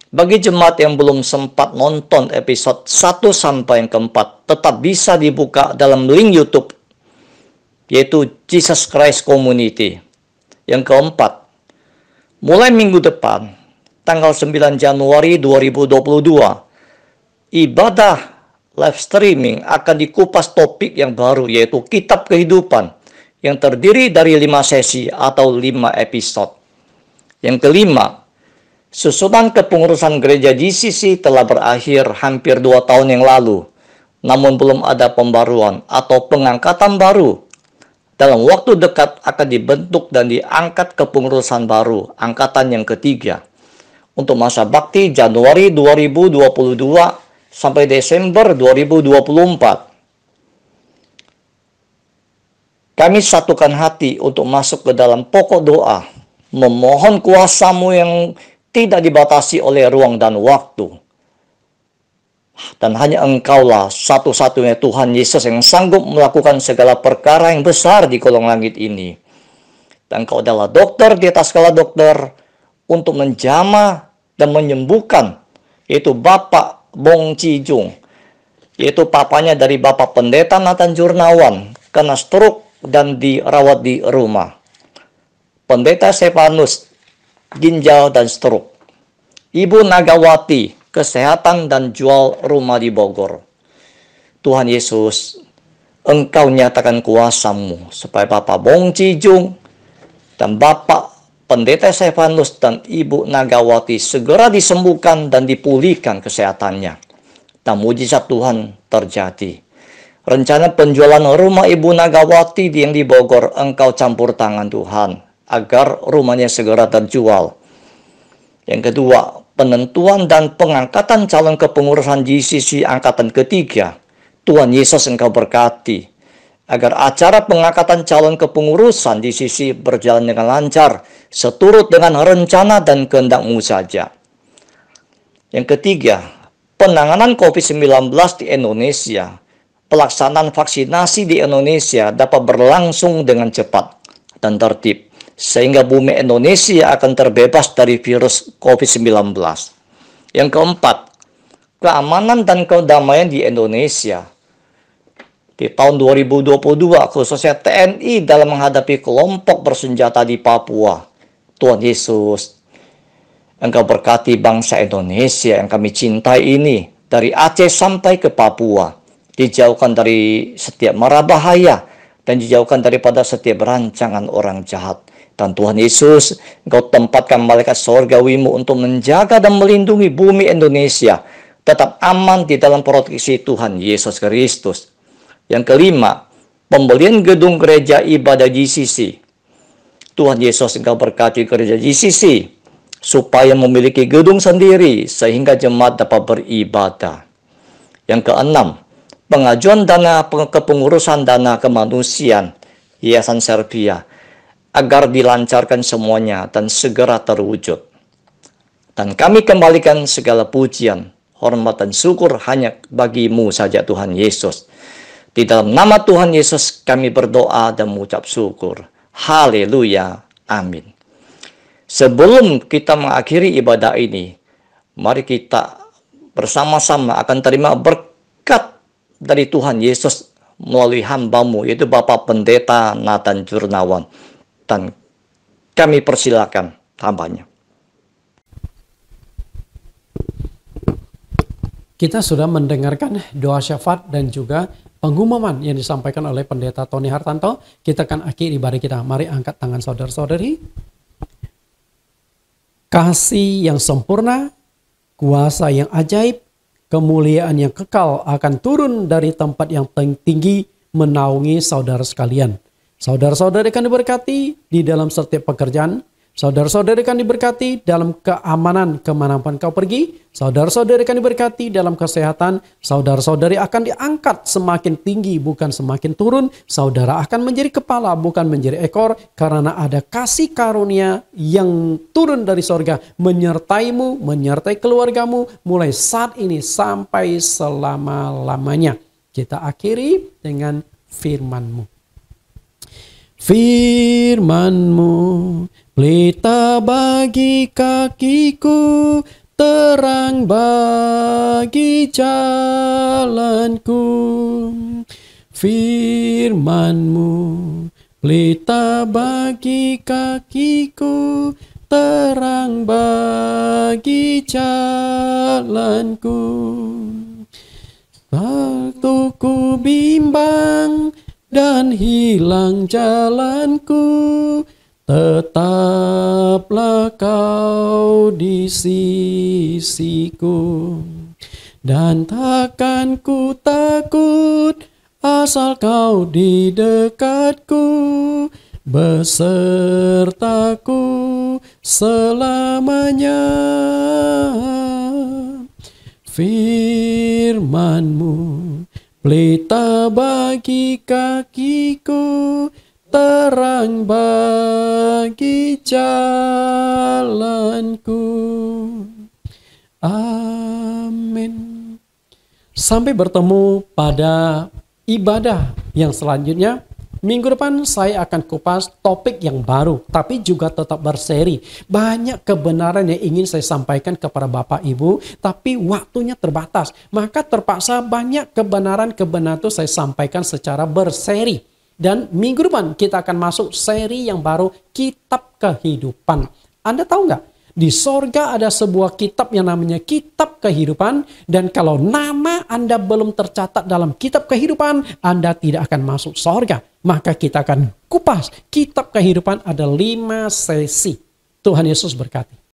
Bagi jemaat yang belum sempat nonton episode 1 sampai yang keempat, tetap bisa dibuka dalam link YouTube, yaitu Jesus Christ Community. Yang keempat, mulai minggu depan, tanggal 9 Januari 2022, ibadah live streaming akan dikupas topik yang baru, yaitu Kitab Kehidupan, yang terdiri dari 5 sesi atau 5 episode. Yang kelima, susunan kepengurusan gereja GCC telah berakhir hampir 2 tahun yang lalu, namun belum ada pembaruan atau pengangkatan baru. Dalam waktu dekat akan dibentuk dan diangkat kepengurusan baru, angkatan yang ketiga, untuk masa bakti Januari 2022 sampai Desember 2024. Kami satukan hati untuk masuk ke dalam pokok doa, memohon kuasa-Mu yang tidak dibatasi oleh ruang dan waktu. Dan hanya Engkaulah satu-satunya Tuhan Yesus yang sanggup melakukan segala perkara yang besar di kolong langit ini. Dan Engkau adalah dokter di atas segala dokter untuk menjamah dan menyembuhkan, yaitu Bapak Bong Cijung, yaitu papanya dari Bapak Pendeta Nathan Jurnawan, kena stroke dan dirawat di rumah. Pendeta Stefanus, ginjal dan stroke. Ibu Nagawati, kesehatan dan jual rumah di Bogor. Tuhan Yesus, Engkau nyatakan kuasa-Mu supaya Bapak Bong Cijung dan Bapak Pendeta Stefanus dan Ibu Nagawati segera disembuhkan dan dipulihkan kesehatannya. Dan mujizat Tuhan terjadi. Rencana penjualan rumah Ibu Nagawati yang di Bogor, Engkau campur tangan Tuhan, agar rumahnya segera terjual. Yang kedua, penentuan dan pengangkatan calon kepengurusan GCC angkatan ketiga. Tuhan Yesus Engkau berkati, agar acara pengangkatan calon kepengurusan GCC berjalan dengan lancar, seturut dengan rencana dan kehendak-Mu saja. Yang ketiga, penanganan COVID-19 di Indonesia. Pelaksanaan vaksinasi di Indonesia dapat berlangsung dengan cepat dan tertib, sehingga bumi Indonesia akan terbebas dari virus COVID-19. Yang keempat, keamanan dan kedamaian di Indonesia. Di tahun 2022, khususnya TNI dalam menghadapi kelompok bersenjata di Papua. Tuhan Yesus, Engkau berkati bangsa Indonesia yang kami cintai ini, dari Aceh sampai ke Papua. Dijauhkan dari setiap mara bahaya dan dijauhkan daripada setiap rancangan orang jahat. Dan Tuhan Yesus, Engkau tempatkan malaikat surgawi-Mu untuk menjaga dan melindungi bumi Indonesia tetap aman di dalam proteksi Tuhan Yesus Kristus. Yang kelima, pembelian gedung gereja ibadah GCC. Tuhan Yesus, Engkau berkati gereja GCC supaya memiliki gedung sendiri sehingga jemaat dapat beribadah. Yang keenam, pengajuan dana kepengurusan dana kemanusiaan Yayasan Serbia agar dilancarkan semuanya dan segera terwujud. Dan kami kembalikan segala pujian, hormat dan syukur hanya bagi-Mu saja Tuhan Yesus. Di dalam nama Tuhan Yesus kami berdoa dan mengucap syukur. Haleluya. Amin. Sebelum kita mengakhiri ibadah ini, mari kita bersama-sama akan terima berkat dari Tuhan Yesus melalui hambamu, yaitu Bapak Pendeta Nathan Jurnawan. Dan kami persilakan hambanya. Kita sudah mendengarkan doa syafaat dan juga pengumuman yang disampaikan oleh Pendeta Tony Hartanto. Kita akan akhiri ibadah kita. Mari angkat tangan saudara-saudari. Kasih yang sempurna, kuasa yang ajaib, kemuliaan yang kekal akan turun dari tempat yang tinggi menaungi saudara sekalian. Saudara-saudari akan diberkati di dalam setiap pekerjaan. Saudara-saudari akan diberkati dalam keamanan kemanapun kau pergi. Saudara-saudari akan diberkati dalam kesehatan. Saudara-saudari akan diangkat semakin tinggi bukan semakin turun. Saudara akan menjadi kepala bukan menjadi ekor. Karena ada kasih karunia yang turun dari sorga. Menyertaimu, menyertai keluargamu. Mulai saat ini sampai selama-lamanya. Kita akhiri dengan firman-Mu. Firman-Mu pelita bagi kakiku, terang bagi jalanku. Firman-Mu pelita bagi kakiku, terang bagi jalanku. Waktu ku bimbang dan hilang jalanku, tetaplah kau di sisiku. Dan takkan ku takut asal kau di dekatku, besertaku selamanya. Firman-Mu pelita bagi kakiku, terang bagi jalanku. Amin. Sampai bertemu pada ibadah yang selanjutnya. Minggu depan saya akan kupas topik yang baru, tapi juga tetap berseri. Banyak kebenaran yang ingin saya sampaikan kepada Bapak Ibu, tapi waktunya terbatas. Maka terpaksa banyak kebenaran-kebenaran itu saya sampaikan secara berseri. Dan minggu depan kita akan masuk seri yang baru, Kitab Kehidupan. Anda tahu nggak? Di sorga ada sebuah kitab yang namanya Kitab Kehidupan. Dan kalau nama Anda belum tercatat dalam Kitab Kehidupan, Anda tidak akan masuk sorga. Maka kita akan kupas Kitab Kehidupan ada 5 sesi. Tuhan Yesus berkati.